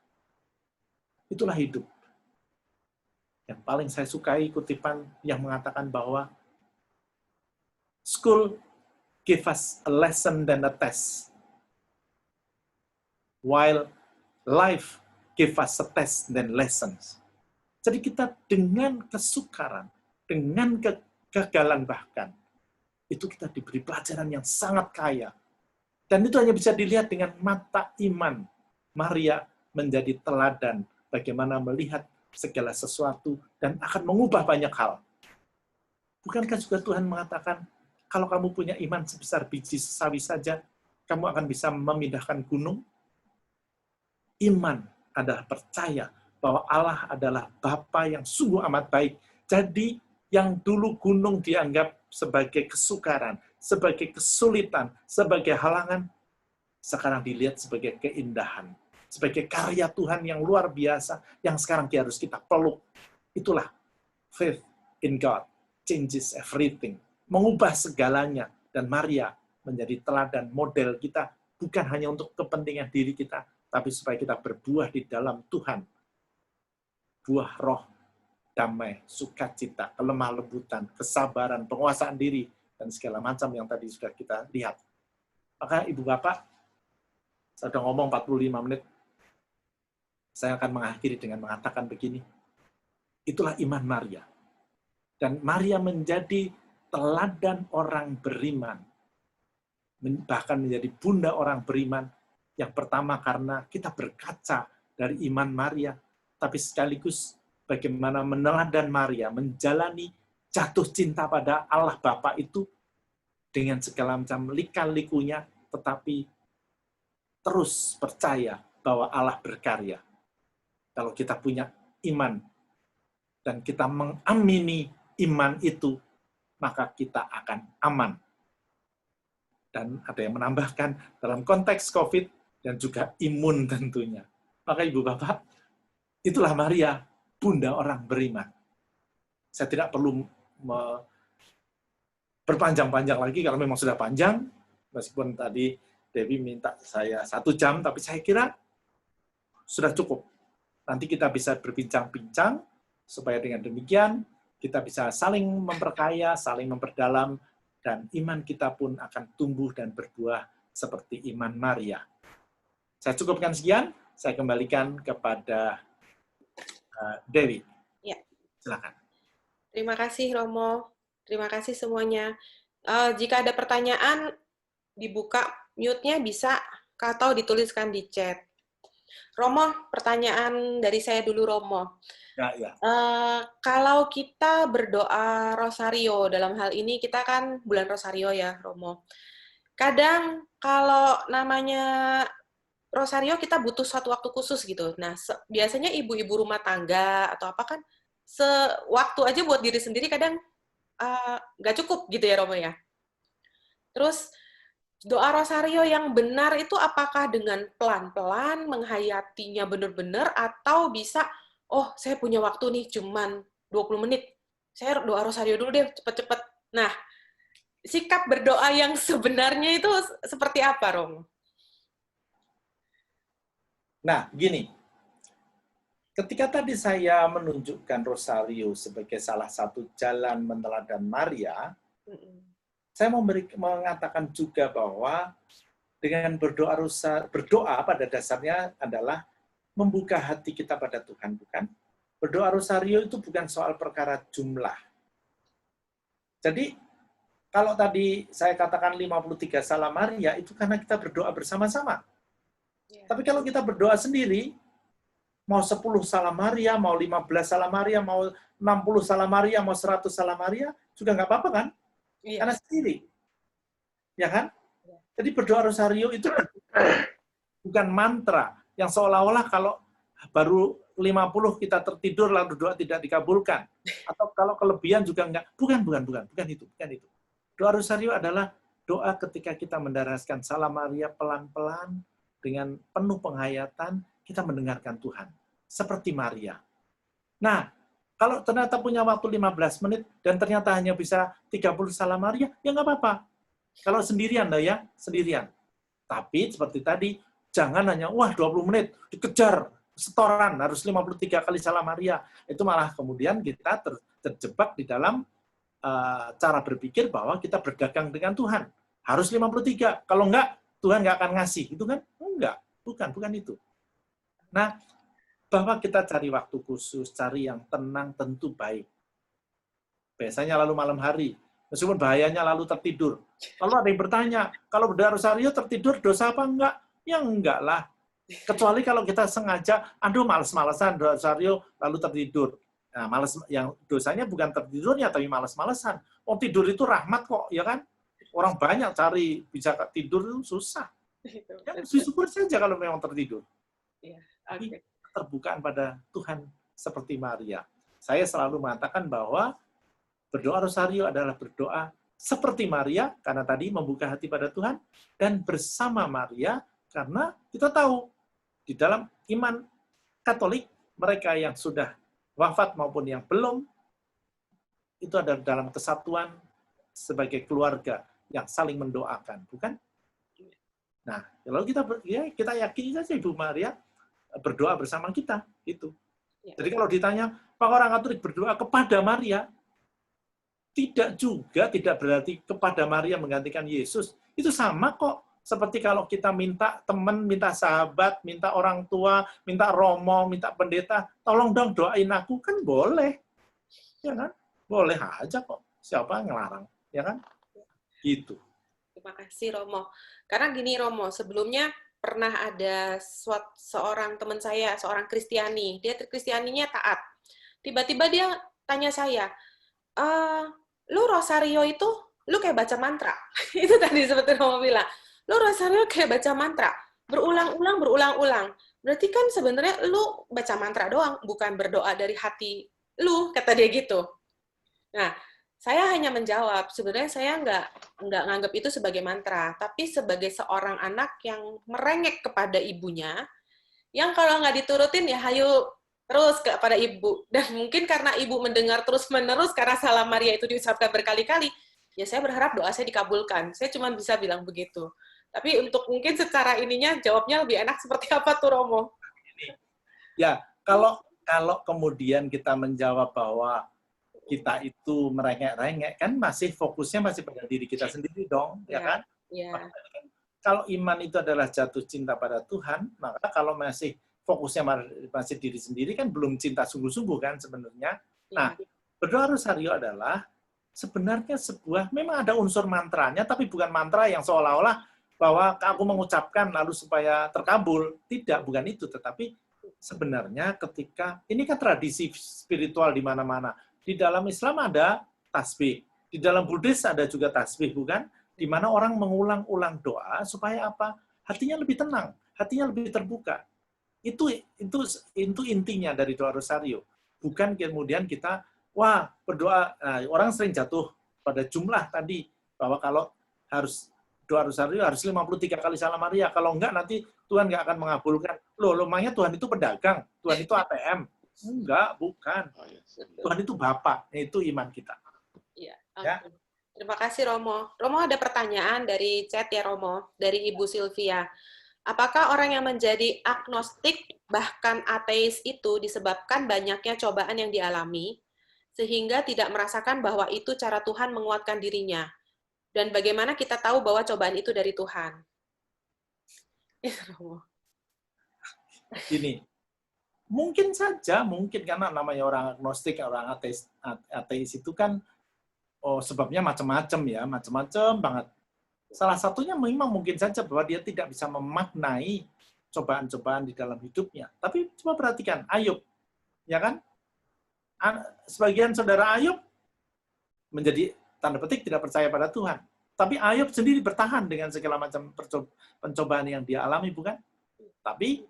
S1: Itulah hidup. Yang paling saya sukai kutipan yang mengatakan bahwa school give us a lesson than a test, while life give us a test than lessons. Jadi kita dengan kesukaran, dengan kegagalan bahkan, itu kita diberi pelajaran yang sangat kaya. Dan itu hanya bisa dilihat dengan mata iman. Maria menjadi teladan bagaimana melihat segala sesuatu dan akan mengubah banyak hal. Bukankah juga Tuhan mengatakan, kalau kamu punya iman sebesar biji sawi saja, kamu akan bisa memindahkan gunung? Iman adalah percaya bahwa Allah adalah Bapa yang sungguh amat baik. Jadi yang dulu gunung dianggap sebagai kesukaran, sebagai kesulitan, sebagai halangan, sekarang dilihat sebagai keindahan, sebagai karya Tuhan yang luar biasa, yang sekarang harus kita peluk. Itulah faith in God, changes everything, mengubah segalanya. Dan Maria menjadi teladan model kita, bukan hanya untuk kepentingan diri kita, tapi supaya kita berbuah di dalam Tuhan. Buah roh, damai, sukacita, kelemah lembutan, kesabaran, penguasaan diri, dan segala macam yang tadi sudah kita lihat. Maka Ibu Bapak, saya sudah ngomong 45 menit, saya akan mengakhiri dengan mengatakan begini, itulah iman Maria. Dan Maria menjadi teladan orang beriman, bahkan menjadi bunda orang beriman, yang pertama karena kita berkaca dari iman Maria, tapi sekaligus bagaimana meneladan Maria, menjalani jatuh cinta pada Allah Bapa itu dengan segala macam lika-likunya, tetapi terus percaya bahwa Allah berkarya. Kalau kita punya iman dan kita mengamini iman itu, maka kita akan aman. Dan ada yang menambahkan dalam konteks COVID dan juga imun tentunya. Maka Ibu Bapak, itulah Maria, bunda orang beriman. Saya tidak perlu berpanjang-panjang lagi, kalau memang sudah panjang, meskipun tadi Dewi minta saya 1 jam, tapi saya kira sudah cukup. Nanti kita bisa berbincang-bincang, supaya dengan demikian kita bisa saling memperkaya, saling memperdalam, dan iman kita pun akan tumbuh dan berbuah seperti iman Maria. Saya cukupkan sekian, saya kembalikan kepada Dewi.
S2: Ya.
S1: Silakan.
S2: Terima kasih Romo, terima kasih semuanya. Jika ada pertanyaan, dibuka mute-nya bisa atau dituliskan di chat. Romo, pertanyaan dari saya dulu Romo.
S1: Ya.
S2: Kalau kita berdoa rosario, dalam hal ini kita kan bulan rosario ya Romo. kadang kalau namanya rosario kita butuh suatu waktu khusus gitu. Nah, biasanya ibu-ibu rumah tangga atau apa kan, sewaktu aja buat diri sendiri kadang nggak cukup gitu ya Romo ya. Terus doa rosario yang benar itu apakah dengan pelan-pelan menghayatinya benar-benar atau bisa, oh saya punya waktu nih cuman 20 menit, saya doa rosario dulu deh cepet-cepet. Nah, sikap berdoa yang sebenarnya itu seperti apa, Romo?
S1: Nah, gini, ketika tadi saya menunjukkan rosario sebagai salah satu jalan meneladani Maria, saya mau mengatakan juga bahwa dengan berdoa pada dasarnya adalah membuka hati kita pada Tuhan, bukan? Berdoa rosario itu bukan soal perkara jumlah. Jadi, kalau tadi saya katakan 53 salam Maria, itu karena kita berdoa bersama-sama. Tapi kalau kita berdoa sendiri, mau 10 salam Maria, mau 15 salam Maria, mau 60 salam Maria, mau 100 salam Maria, juga nggak apa-apa kan? Karena sendiri. Ya kan? Jadi berdoa rosario itu bukan mantra yang seolah-olah kalau baru 50 kita tertidur lalu doa tidak dikabulkan. Atau kalau kelebihan juga enggak. Bukan itu. Doa rosario adalah doa ketika kita mendaraskan salam Maria pelan-pelan dengan penuh penghayatan, kita mendengarkan Tuhan. Seperti Maria. Nah, kalau ternyata punya waktu 15 menit dan ternyata hanya bisa 30 salam Maria, ya nggak apa-apa. Kalau sendirian lah ya, sendirian. Tapi seperti tadi, jangan hanya, wah 20 menit, dikejar, setoran, harus 53 kali salam Maria. Itu malah kemudian kita terjebak di dalam cara berpikir bahwa kita berdagang dengan Tuhan. Harus 53, kalau enggak, Tuhan nggak akan ngasih. Itu kan? Enggak, bukan itu. Nah, bahwa kita cari waktu khusus, cari yang tenang, tentu baik. Biasanya lalu malam hari, meskipun bahayanya lalu tertidur. Lalu ada yang bertanya, kalau berdoa rosario tertidur dosa apa enggak? Ya enggak lah. Kecuali kalau kita sengaja, aduh males-malesan doa rosario lalu tertidur. Nah, males, yang dosanya bukan tertidurnya, tapi males-malesan. Oh, tidur itu rahmat kok, ya kan? Orang banyak cari bisa tidur itu susah. Ya, bersyukur saja kalau memang tertidur.
S2: Iya,
S1: okay. Terbukaan pada Tuhan seperti Maria. Saya selalu mengatakan bahwa berdoa rosario adalah berdoa seperti Maria, karena tadi membuka hati pada Tuhan, dan bersama Maria, karena kita tahu di dalam iman Katolik, mereka yang sudah wafat maupun yang belum, itu ada dalam kesatuan sebagai keluarga yang saling mendoakan, bukan? Nah, kalau kita yakini saja Ibu Maria berdoa bersama kita, itu. Jadi kalau ditanya, Pak orang Katolik berdoa kepada Maria, tidak berarti kepada Maria menggantikan Yesus. Itu sama kok. Seperti kalau kita minta teman, minta sahabat, minta orang tua, minta romo, minta pendeta, tolong dong doain aku, kan boleh. Ya kan? Boleh aja kok. Siapa yang ngelarang? Ya kan? Gitu.
S2: Terima kasih, Romo. Karena gini, Romo, sebelumnya pernah ada seorang teman saya, seorang Kristiani. Dia Kristianinya taat. Tiba-tiba dia tanya saya, lu rosario itu, lu kayak baca mantra. Itu tadi seperti Romo bilang. Lu rosario kayak baca mantra. Berulang-ulang. Berarti kan sebenarnya lu baca mantra doang, bukan berdoa dari hati lu, kata dia gitu. Nah, saya hanya menjawab, sebenarnya saya nggak nganggap itu sebagai mantra, tapi sebagai seorang anak yang merengek kepada ibunya, yang kalau nggak diturutin ya hayu terus kepada ibu. Dan mungkin karena ibu mendengar terus-menerus, karena salam Maria itu diucapkan berkali-kali, ya saya berharap doa saya dikabulkan. Saya cuma bisa bilang begitu. Tapi untuk mungkin secara ininya, jawabnya lebih enak seperti apa tuh, Romo?
S1: Ya, kalau kemudian kita menjawab bahwa kita itu merengek-rengek, kan masih fokusnya masih pada diri kita sendiri dong, ya kan?
S2: Yeah.
S1: Kalau iman itu adalah jatuh cinta pada Tuhan, maka kalau masih fokusnya masih diri sendiri, kan belum cinta sungguh-sungguh kan sebenarnya. Nah, berdoa rosario adalah sebenarnya sebuah, memang ada unsur mantranya, tapi bukan mantra yang seolah-olah bahwa aku mengucapkan lalu supaya terkabul. Tidak, bukan itu. Tetapi sebenarnya ketika, ini kan tradisi spiritual di mana-mana. Di dalam Islam ada tasbih. Di dalam Buddhis ada juga tasbih, bukan? Di mana orang mengulang-ulang doa supaya apa? Hatinya lebih tenang, hatinya lebih terbuka. Itu intinya dari doa rosario. Bukan kemudian kita berdoa, orang sering jatuh pada jumlah tadi bahwa kalau harus doa rosario harus 53 kali salam Maria, kalau enggak nanti Tuhan nggak akan mengabulkan. Loh, makanya Tuhan itu pedagang, Tuhan itu ATM. Enggak, bukan. Tuhan itu Bapa, itu iman kita.
S2: Iya,
S1: Ya.
S2: okay. Terima kasih Romo. Romo ada pertanyaan dari chat ya Romo, dari Ibu Sylvia. Apakah orang yang menjadi agnostik bahkan ateis itu disebabkan banyaknya cobaan yang dialami sehingga tidak merasakan bahwa itu cara Tuhan menguatkan dirinya? Dan bagaimana kita tahu bahwa cobaan itu dari Tuhan?
S1: Gini, mungkin saja, mungkin karena namanya orang agnostik, orang ateis itu kan sebabnya macam-macam ya, macam-macam banget. Salah satunya memang mungkin saja bahwa dia tidak bisa memaknai cobaan-cobaan di dalam hidupnya. Tapi coba perhatikan, Ayub, ya kan? Sebagian saudara Ayub menjadi tanda petik tidak percaya pada Tuhan. Tapi Ayub sendiri bertahan dengan segala macam pencobaan yang dia alami, bukan? Tapi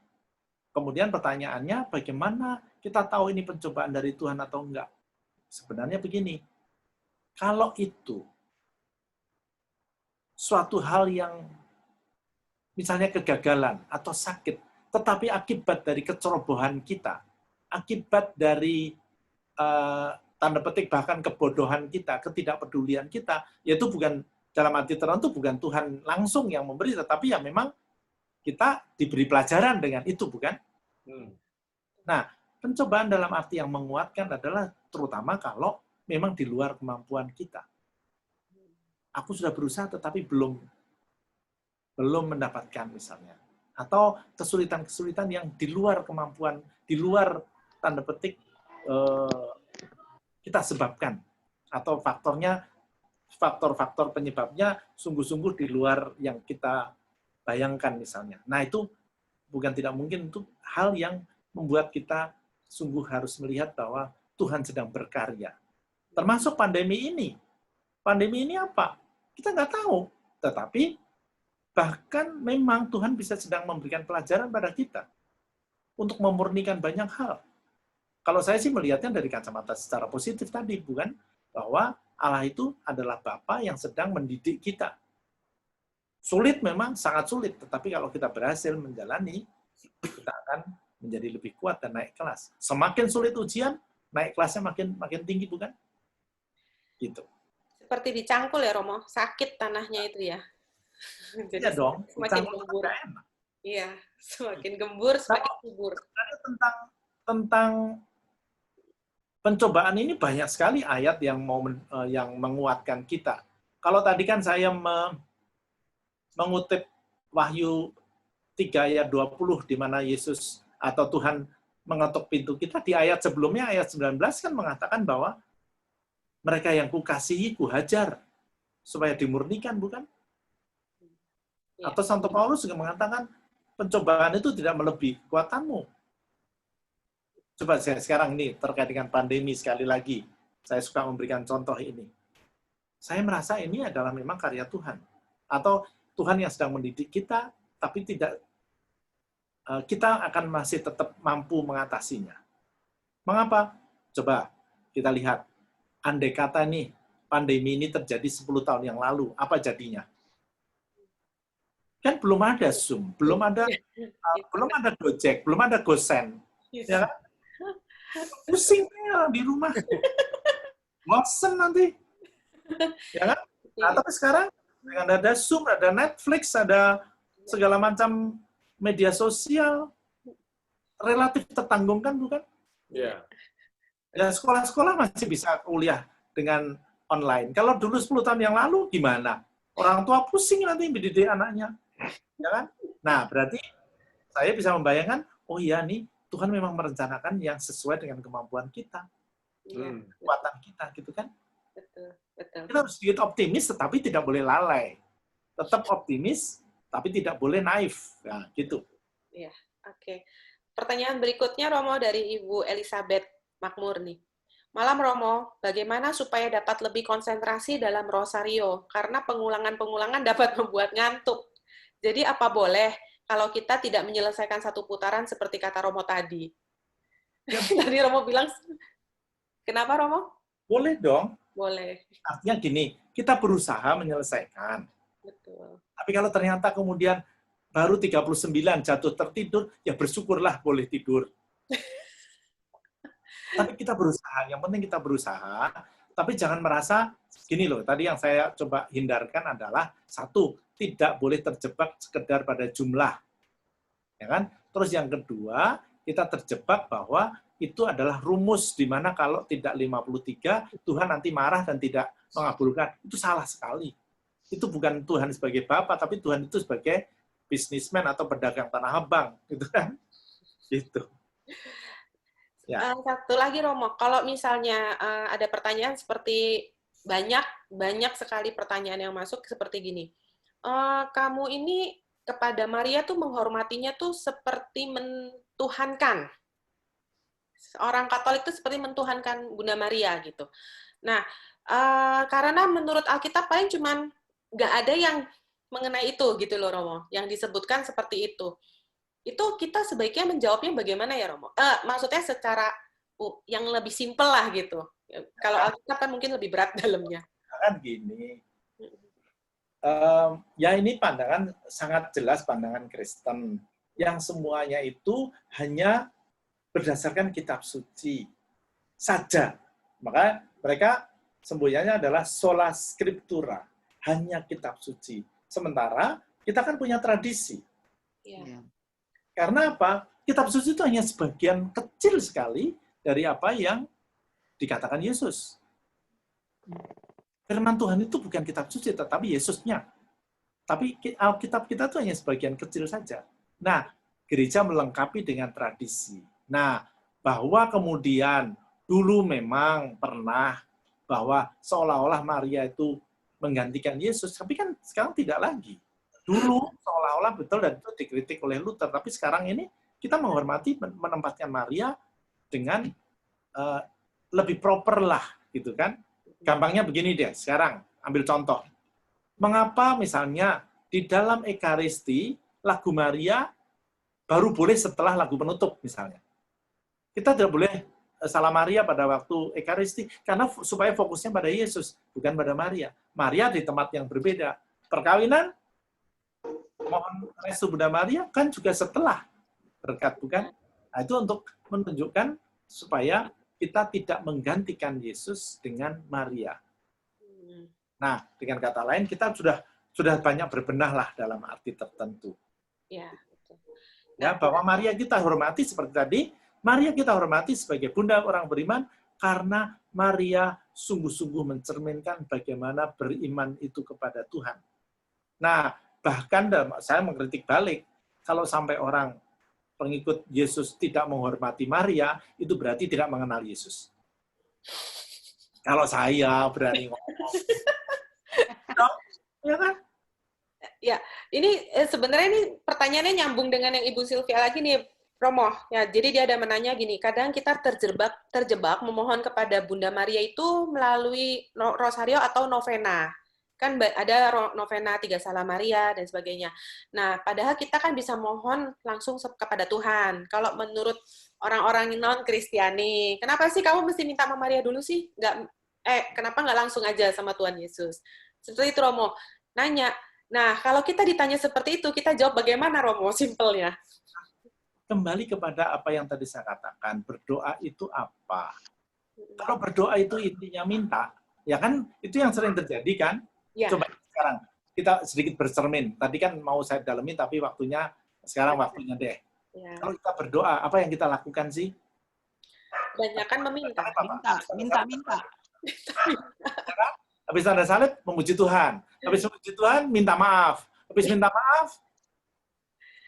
S1: kemudian pertanyaannya, bagaimana kita tahu ini pencobaan dari Tuhan atau enggak? Sebenarnya begini, kalau itu suatu hal yang misalnya kegagalan atau sakit, tetapi akibat dari kecerobohan kita, akibat dari tanda petik bahkan kebodohan kita, ketidakpedulian kita, yaitu bukan dalam arti tertentu bukan Tuhan langsung yang memberi, tetapi ya memang kita diberi pelajaran dengan itu, bukan? Nah, pencobaan dalam arti yang menguatkan adalah terutama kalau memang di luar kemampuan kita. Aku sudah berusaha tetapi belum mendapatkan misalnya. Atau kesulitan-kesulitan yang di luar kemampuan, di luar tanda petik kita sebabkan. Atau faktor-faktor penyebabnya sungguh-sungguh di luar yang kita bayangkan misalnya. Nah itu bukan tidak mungkin, itu hal yang membuat kita sungguh harus melihat bahwa Tuhan sedang berkarya. Termasuk pandemi ini. Pandemi ini apa? Kita nggak tahu. Tetapi bahkan memang Tuhan bisa sedang memberikan pelajaran pada kita untuk memurnikan banyak hal. Kalau saya sih melihatnya dari kacamata secara positif tadi, bukan? Bahwa Allah itu adalah Bapa yang sedang mendidik kita. Sulit memang, sangat sulit. Tetapi kalau kita berhasil menjalani, kita akan menjadi lebih kuat dan naik kelas. Semakin sulit ujian, naik kelasnya makin tinggi, bukan? Gitu.
S2: Seperti dicangkul ya Romo, sakit tanahnya itu ya. Jadi
S1: iya dong,
S2: semakin gembur. Iya, semakin gembur, semakin subur.
S1: Tentang pencobaan ini banyak sekali ayat yang menguatkan kita. Kalau tadi kan saya mengutip Wahyu 3 ayat 20 di mana Yesus atau Tuhan mengetuk pintu kita, di ayat sebelumnya ayat 19 kan mengatakan bahwa mereka yang kukasihi kuhajar supaya dimurnikan, bukan? Atau Santo Paulus juga mengatakan pencobaan itu tidak melebihi kekuatanmu. Coba saya sekarang ini terkait dengan pandemi sekali lagi, saya suka memberikan contoh ini. Saya merasa ini adalah memang karya Tuhan. Atau Tuhan yang sedang mendidik kita, tapi tidak kita akan masih tetap mampu mengatasinya. Mengapa? Coba kita lihat. Andai kata nih, pandemi ini terjadi 10 tahun yang lalu, apa jadinya? Kan belum ada Zoom, belum ada Gojek, belum ada GoSend. Ya kan? Pusing ya di rumah. Bosen nanti. Ya kan? Nah, tapi sekarang dengan ada Zoom, ada Netflix, ada segala macam media sosial, relatif tertanggungkan, bukan?
S3: Iya.
S1: Ya, sekolah-sekolah masih bisa kuliah dengan online. Kalau dulu 10 tahun yang lalu, gimana? Orang tua pusing nanti mendidik anaknya. Ya kan? Nah, berarti saya bisa membayangkan, oh iya nih, Tuhan memang merencanakan yang sesuai dengan kemampuan kita. Kekuatan kita, gitu kan?
S2: Betul, betul.
S1: Kita harus sedikit optimis, tetapi tidak boleh lalai. Tetap optimis, tapi tidak boleh naif. Nah, gitu.
S2: Iya, oke. Pertanyaan berikutnya, Romo, dari Ibu Elizabeth Makmur nih. Malam Romo, bagaimana supaya dapat lebih konsentrasi dalam rosario? Karena pengulangan-pengulangan dapat membuat ngantuk. Jadi apa boleh kalau kita tidak menyelesaikan satu putaran seperti kata Romo tadi?
S1: Ya,
S2: Tadi Romo bilang, kenapa Romo?
S1: boleh dong.
S2: Boleh.
S1: Artinya gini, kita berusaha menyelesaikan.
S2: Betul.
S1: Tapi kalau ternyata kemudian baru 39 jatuh tertidur, ya bersyukurlah boleh tidur. Tapi kita berusaha, yang penting kita berusaha, tapi jangan merasa, gini loh, tadi yang saya coba hindarkan adalah, satu, tidak boleh terjebak sekedar pada jumlah. Ya kan? Terus yang kedua, kita terjebak bahwa itu adalah rumus, di mana kalau tidak 53, Tuhan nanti marah dan tidak mengabulkan. Itu salah sekali. Itu bukan Tuhan sebagai Bapa, tapi Tuhan itu sebagai bisnismen atau pedagang tanah abang. Gitu kan? Gitu. Ya.
S2: Satu lagi Romo, kalau misalnya ada pertanyaan seperti banyak sekali pertanyaan yang masuk seperti gini. Kamu ini kepada Maria tuh menghormatinya tuh seperti mentuhankan. Orang Katolik itu seperti mentuhankan Bunda Maria gitu. Nah, karena menurut Alkitab paling cuman nggak ada yang mengenai itu gitu loh Romo, yang disebutkan seperti itu. Itu kita sebaiknya menjawabnya bagaimana ya Romo? Maksudnya secara yang lebih simpel lah gitu. Kalau Alkitab kan mungkin lebih berat dalamnya.
S1: Kan gini, ya ini pandangan sangat jelas pandangan Kristen, yang semuanya itu hanya berdasarkan kitab suci saja. Maka mereka semboyannya adalah sola scriptura, hanya kitab suci. Sementara kita kan punya tradisi.
S2: Ya.
S1: Karena apa? Kitab suci itu hanya sebagian kecil sekali dari apa yang dikatakan Yesus. Firman Tuhan itu bukan kitab suci, tetapi Yesusnya. Tapi Alkitab kita itu hanya sebagian kecil saja. Nah, gereja melengkapi dengan tradisi. Nah, bahwa kemudian dulu memang pernah bahwa seolah-olah Maria itu menggantikan Yesus, tapi kan sekarang tidak lagi. Dulu seolah-olah betul dan itu dikritik oleh Luther, tapi sekarang ini kita menghormati menempatkan Maria dengan lebih proper lah, gitu kan. Gampangnya begini deh, sekarang ambil contoh. Mengapa misalnya di dalam Ekaristi lagu Maria baru boleh setelah lagu penutup misalnya. Kita tidak boleh Salam Maria pada waktu Ekaristi karena supaya fokusnya pada Yesus, bukan pada Maria. Maria di tempat yang berbeda. Perkawinan mohon restu Bunda Maria kan juga setelah berkat, bukan? Nah, itu untuk menunjukkan supaya kita tidak menggantikan Yesus dengan Maria. Nah, dengan kata lain kita sudah banyak berbenah lah dalam arti tertentu.
S2: Ya,
S1: Ya, bahwa Maria kita hormati seperti tadi, Maria kita hormati sebagai bunda orang beriman karena Maria sungguh-sungguh mencerminkan bagaimana beriman itu kepada Tuhan. Nah, bahkan saya mengkritik balik, kalau sampai orang pengikut Yesus tidak menghormati Maria, itu berarti tidak mengenal Yesus. Kalau saya berani ngomong. Ya kan?
S2: Ya, ini sebenarnya ini pertanyaannya nyambung dengan yang Ibu Sylvia lagi nih, Romo. Ya, jadi dia ada menanya gini, kadang kita terjebak memohon kepada Bunda Maria itu melalui rosario atau novena. Kan ada novena Tiga Salam Maria dan sebagainya. Nah, padahal kita kan bisa mohon langsung kepada Tuhan. Kalau menurut orang-orang non-Kristiani, kenapa sih kamu mesti minta sama Maria dulu sih? Kenapa nggak langsung aja sama Tuhan Yesus? Seperti itu, Romo. Nanya, nah, kalau kita ditanya seperti itu, kita jawab bagaimana, Romo? Simpelnya.
S1: Kembali kepada apa yang tadi saya katakan, berdoa itu apa? Kalau berdoa itu intinya minta, ya kan itu yang sering terjadi kan? Ya. Coba sekarang kita sedikit bercermin. Tadi kan mau saya dalemi, tapi sekarang waktunya deh. Ya. Kalau kita berdoa, apa yang kita lakukan sih?
S2: Banyakan meminta.
S3: Minta.
S1: Habis tanda salib, memuji Tuhan. Habis memuji Tuhan, minta maaf. Habis minta maaf,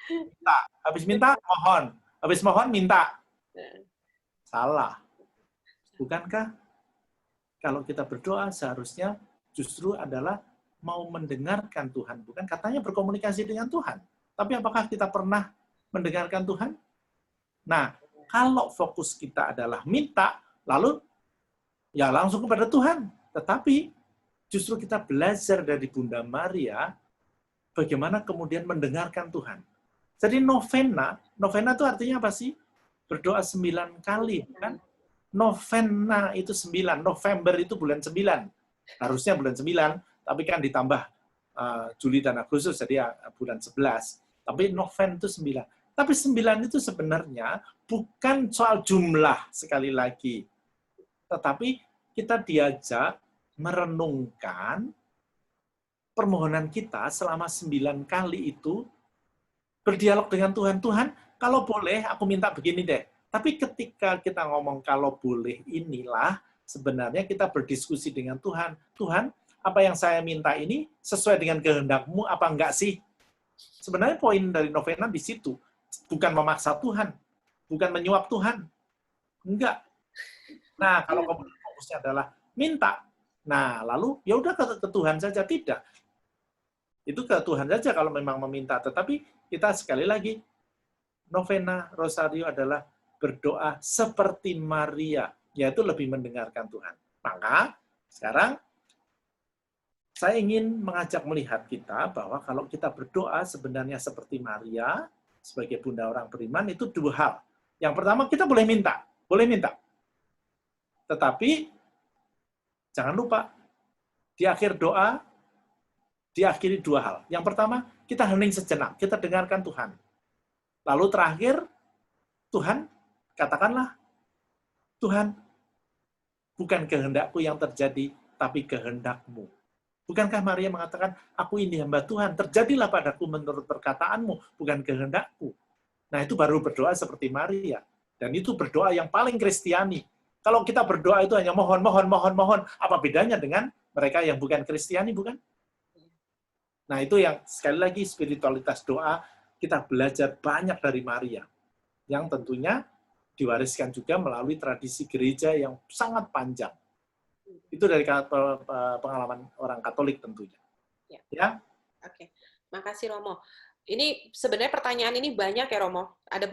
S1: minta. Habis minta, mohon. Habis mohon, minta. Salah. Bukankah kalau kita berdoa seharusnya justru adalah mau mendengarkan Tuhan. Bukan katanya berkomunikasi dengan Tuhan. Tapi apakah kita pernah mendengarkan Tuhan? Nah, kalau fokus kita adalah minta, lalu ya langsung kepada Tuhan. Tetapi justru kita belajar dari Bunda Maria bagaimana kemudian mendengarkan Tuhan. Jadi novena itu artinya apa sih? Berdoa 9 kali, kan? Novena itu 9, November itu bulan 9. Harusnya bulan 9, tapi kan ditambah Juli dan Agustus, jadi bulan 11. Tapi Noven itu 9. Tapi 9 itu sebenarnya bukan soal jumlah sekali lagi. Tetapi kita diajak merenungkan permohonan kita selama 9 kali itu berdialog dengan Tuhan. Tuhan, kalau boleh aku minta begini deh. Tapi ketika kita ngomong kalau boleh inilah, sebenarnya kita berdiskusi dengan Tuhan. Tuhan, apa yang saya minta ini sesuai dengan kehendak-Mu apa enggak sih? Sebenarnya poin dari novena di situ. Bukan memaksa Tuhan. Bukan menyuap Tuhan. Enggak. Nah, kalau kemudian fokusnya adalah minta. Nah, lalu ya udah ke Tuhan saja. Tidak. Itu ke Tuhan saja kalau memang meminta. Tetapi kita sekali lagi, novena Rosario adalah berdoa seperti Maria, yaitu lebih mendengarkan Tuhan. Maka sekarang saya ingin mengajak melihat kita bahwa kalau kita berdoa sebenarnya seperti Maria, sebagai bunda orang beriman, itu dua hal. Yang pertama, kita boleh minta. Tetapi, jangan lupa, di akhir doa, diakhiri dua hal. Yang pertama, kita hening sejenak, kita dengarkan Tuhan. Lalu terakhir, Tuhan, katakanlah, Tuhan, bukan kehendakku yang terjadi, tapi kehendak-Mu. Bukankah Maria mengatakan, aku ini hamba Tuhan, terjadilah padaku menurut perkataanmu, bukan kehendakku. Nah, itu baru berdoa seperti Maria. Dan itu berdoa yang paling Kristiani. Kalau kita berdoa itu hanya mohon, apa bedanya dengan mereka yang bukan Kristiani, bukan? Nah, itu yang sekali lagi spiritualitas doa, kita belajar banyak dari Maria. Yang tentunya diwariskan juga melalui tradisi gereja yang sangat panjang. Itu dari pengalaman orang Katolik tentunya. Ya?
S2: Oke, makasih Romo. Ini sebenarnya pertanyaan ini banyak ya Romo. Ada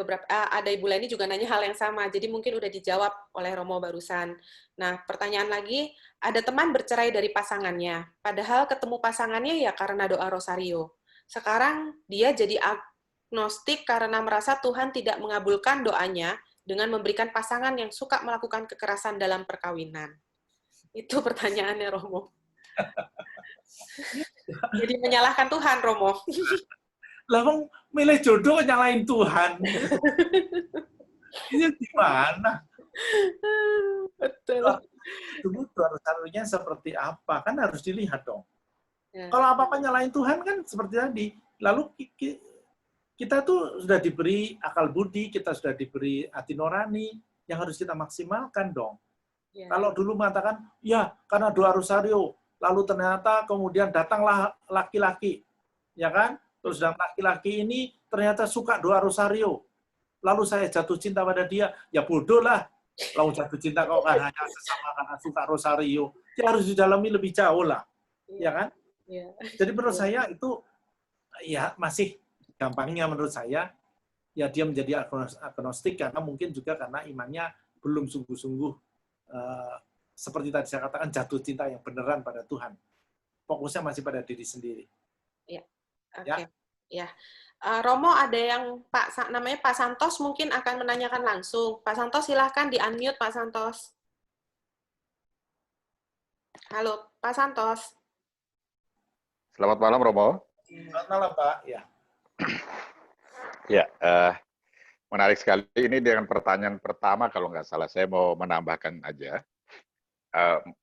S2: Ibu Leni juga nanya hal yang sama, jadi mungkin udah dijawab oleh Romo barusan. Nah, pertanyaan lagi, ada teman bercerai dari pasangannya, padahal ketemu pasangannya ya karena doa Rosario. Sekarang dia jadi agnostik karena merasa Tuhan tidak mengabulkan doanya dengan memberikan pasangan yang suka melakukan kekerasan dalam perkawinan. Itu pertanyaannya Romo. Jadi menyalahkan Tuhan, Romo.
S1: Lah, milih jodoh nyalain Tuhan. Ini gimana?
S2: Betul.
S1: Dulu harusnya seperti apa? Kan harus dilihat dong. Ya. Kalau apa-apa nyalain Tuhan kan seperti tadi. Lalu kita tuh sudah diberi akal budi, kita sudah diberi hati nurani, yang harus kita maksimalkan dong. Ya. Kalau dulu mengatakan, ya karena doa Rosario, lalu ternyata kemudian datanglah laki-laki, ya kan? Terus dan laki-laki ini ternyata suka doa Rosario. Lalu saya jatuh cinta pada dia, ya bodoh lah. Lalu jatuh cinta kok kan hanya sesama karena suka Rosario. Dia harus didalami lebih jauh lah, ya kan? Ya. Jadi menurut saya itu ya masih gampangnya menurut saya, ya dia menjadi agnostik karena mungkin juga karena imannya belum sungguh-sungguh seperti tadi saya katakan jatuh cinta yang beneran pada Tuhan. Fokusnya masih pada diri sendiri.
S2: Ya. Oke. Okay. Ya. Romo ada yang namanya Pak Santos mungkin akan menanyakan langsung. Pak Santos silahkan di-unmute Pak Santos. Halo, Pak Santos.
S3: Selamat malam Romo.
S1: Selamat malam Pak. Ya.
S3: Ya, menarik sekali ini dengan pertanyaan pertama kalau nggak salah saya mau menambahkan aja.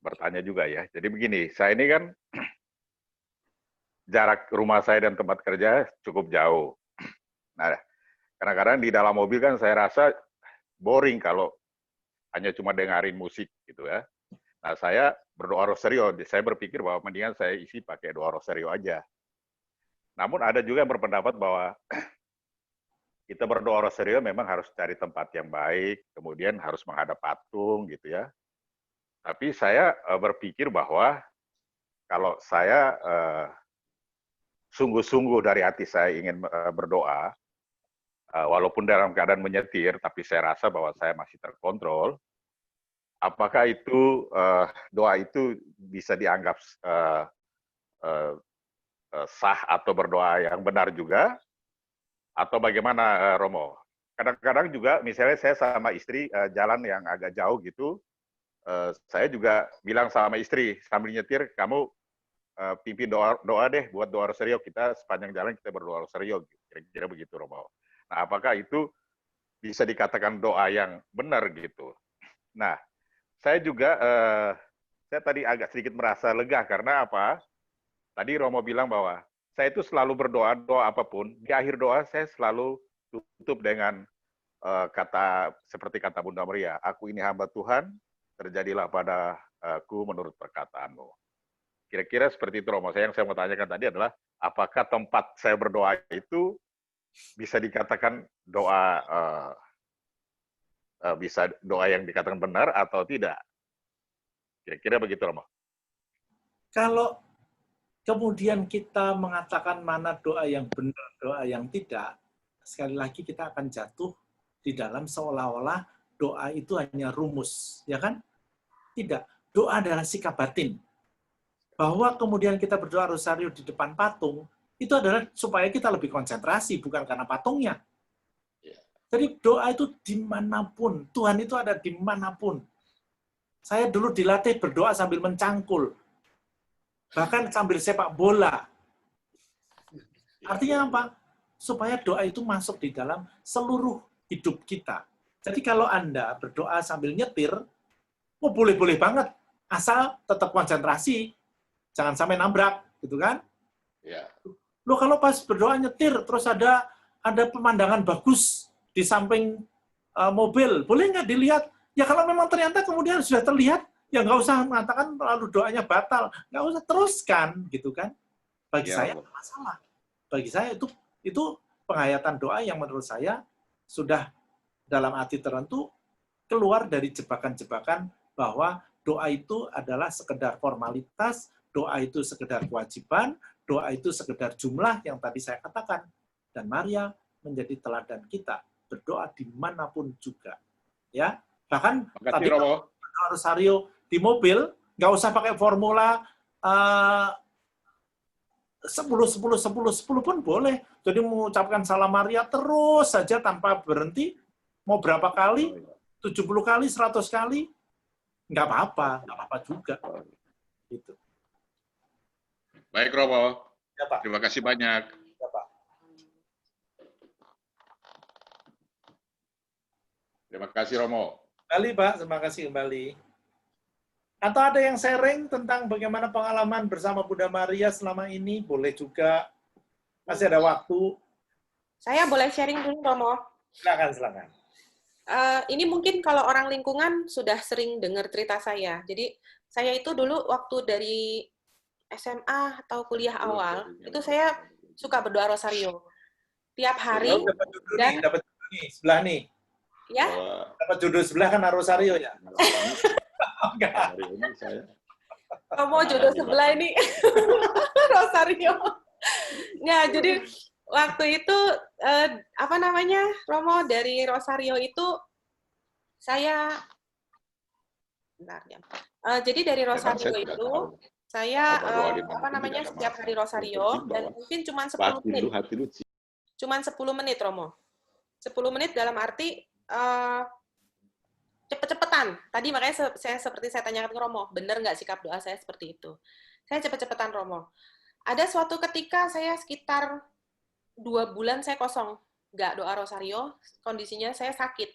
S3: Bertanya juga ya. Jadi begini, saya ini kan jarak rumah saya dan tempat kerja cukup jauh. Nah, kadang-kadang di dalam mobil kan saya rasa boring kalau hanya cuma dengerin musik gitu ya. Nah, saya berdoa Rosario, saya berpikir bahwa mendingan saya isi pakai doa Rosario aja. Namun ada juga yang berpendapat bahwa kita berdoa Rosario memang harus cari tempat yang baik, kemudian harus menghadap patung gitu ya. Tapi saya berpikir bahwa kalau saya sungguh-sungguh dari hati saya ingin berdoa, walaupun dalam keadaan menyetir, tapi saya rasa bahwa saya masih terkontrol, apakah itu doa itu bisa dianggap sah atau berdoa yang benar juga, atau bagaimana, Romo? Kadang-kadang juga misalnya saya sama istri jalan yang agak jauh gitu, saya juga bilang sama istri sambil nyetir, kamu pimpin doa deh buat doa rosario, kita sepanjang jalan kita berdoa rosario, kira-kira begitu, Romo. Nah, apakah itu bisa dikatakan doa yang benar gitu? Nah, saya juga saya tadi agak sedikit merasa lega karena apa? Tadi Romo bilang bahwa saya itu selalu berdoa, doa apapun, di akhir doa saya selalu tutup dengan seperti kata Bunda Maria, aku ini hamba Tuhan, terjadilah padaku menurut perkataanmu. Kira-kira seperti itu, Romo. Yang saya mau tanyakan tadi adalah, apakah tempat saya berdoa itu bisa dikatakan doa bisa doa yang dikatakan benar atau tidak? Kira-kira begitu, Romo.
S1: Kalau kemudian kita mengatakan mana doa yang benar, doa yang tidak, sekali lagi kita akan jatuh di dalam seolah-olah doa itu hanya rumus, ya kan? Tidak. Doa adalah sikap batin. Bahwa kemudian kita berdoa rosario di depan patung, itu adalah supaya kita lebih konsentrasi, bukan karena patungnya. Jadi doa itu dimanapun, Tuhan itu ada dimanapun. Saya dulu dilatih berdoa sambil mencangkul, bahkan sambil sepak bola. Artinya apa? Supaya doa itu masuk di dalam seluruh hidup kita. Jadi kalau Anda berdoa sambil nyetir, oh boleh-boleh banget, asal tetap konsentrasi, jangan sampai nabrak, gitu kan?
S3: Ya.
S1: Loh kalau pas berdoa nyetir, terus ada pemandangan bagus di samping mobil, boleh nggak dilihat? Ya kalau memang ternyata kemudian sudah terlihat, ya nggak usah mengatakan lalu doanya batal, nggak usah teruskan, gitu kan? Bagi saya masalah. Bagi saya itu penghayatan doa yang menurut saya sudah dalam arti tertentu keluar dari jebakan-jebakan bahwa doa itu adalah sekedar formalitas, doa itu sekedar kewajiban, doa itu sekedar jumlah yang tadi saya katakan. Dan Maria menjadi teladan kita, berdoa dimanapun juga. Ya, bahkan tadi doa rosario di mobil, nggak usah pakai formula 10 pun boleh. Jadi mengucapkan salam Maria terus saja tanpa berhenti, mau berapa kali, 70 kali, 100 kali, nggak apa-apa juga. Gitu.
S3: Baik, Romo.
S1: Ya, Pak.
S3: Terima kasih banyak.
S1: Ya, Pak.
S3: Terima kasih, Romo.
S1: Kembali, Pak. Terima kasih kembali. Atau ada yang sharing tentang bagaimana pengalaman bersama Bunda Maria selama ini? Boleh juga. Masih ada waktu.
S2: Saya boleh sharing dulu, Romo?
S1: Silakan.
S2: Ini mungkin kalau orang lingkungan sudah sering dengar cerita saya. Jadi saya itu dulu waktu dari SMA atau kuliah awal, itu saya suka berdoa rosario. Tiap hari.
S1: Dapat judul nih, sebelah nih.
S2: Ya?
S1: Dapat judul sebelah kan rosario ya? Enggak.
S2: Mau judul sebelah ini rosario. Nggak, jadi waktu itu Romo, dari rosario itu saya jadi dari rosario itu saya setiap hari rosario dan mungkin cuma 10 menit. Cuma 10 menit, Romo. 10 menit dalam arti cepet-cepetan. Tadi makanya seperti saya tanyakan ke Romo, benar nggak sikap doa saya seperti itu? Saya cepet-cepetan, Romo. Ada suatu ketika saya sekitar 2 bulan saya kosong, nggak doa rosario, kondisinya saya sakit.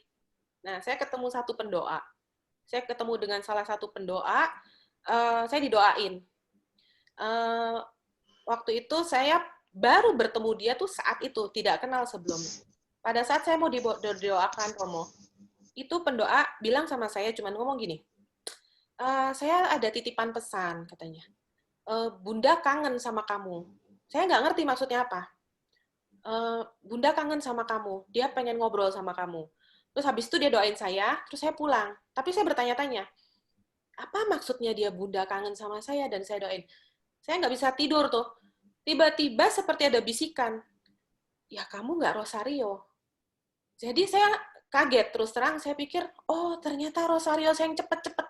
S2: Nah, saya ketemu satu pendoa. Saya ketemu dengan salah satu pendoa, saya didoain. Waktu itu saya baru bertemu dia tuh saat itu, tidak kenal sebelumnya. Pada saat saya mau didoakan, Romo, itu pendoa bilang sama saya, cuman ngomong gini, saya ada titipan pesan, katanya. Bunda kangen sama kamu. Saya nggak ngerti maksudnya apa. Bunda kangen sama kamu, dia pengen ngobrol sama kamu. Terus habis itu dia doain saya, terus saya pulang. Tapi saya bertanya-tanya, apa maksudnya dia Bunda kangen sama saya dan saya doain? Saya nggak bisa tidur tuh. Tiba-tiba seperti ada bisikan, ya kamu nggak rosario. Jadi saya kaget terus terang, saya pikir, oh ternyata Rosario yang cepet-cepet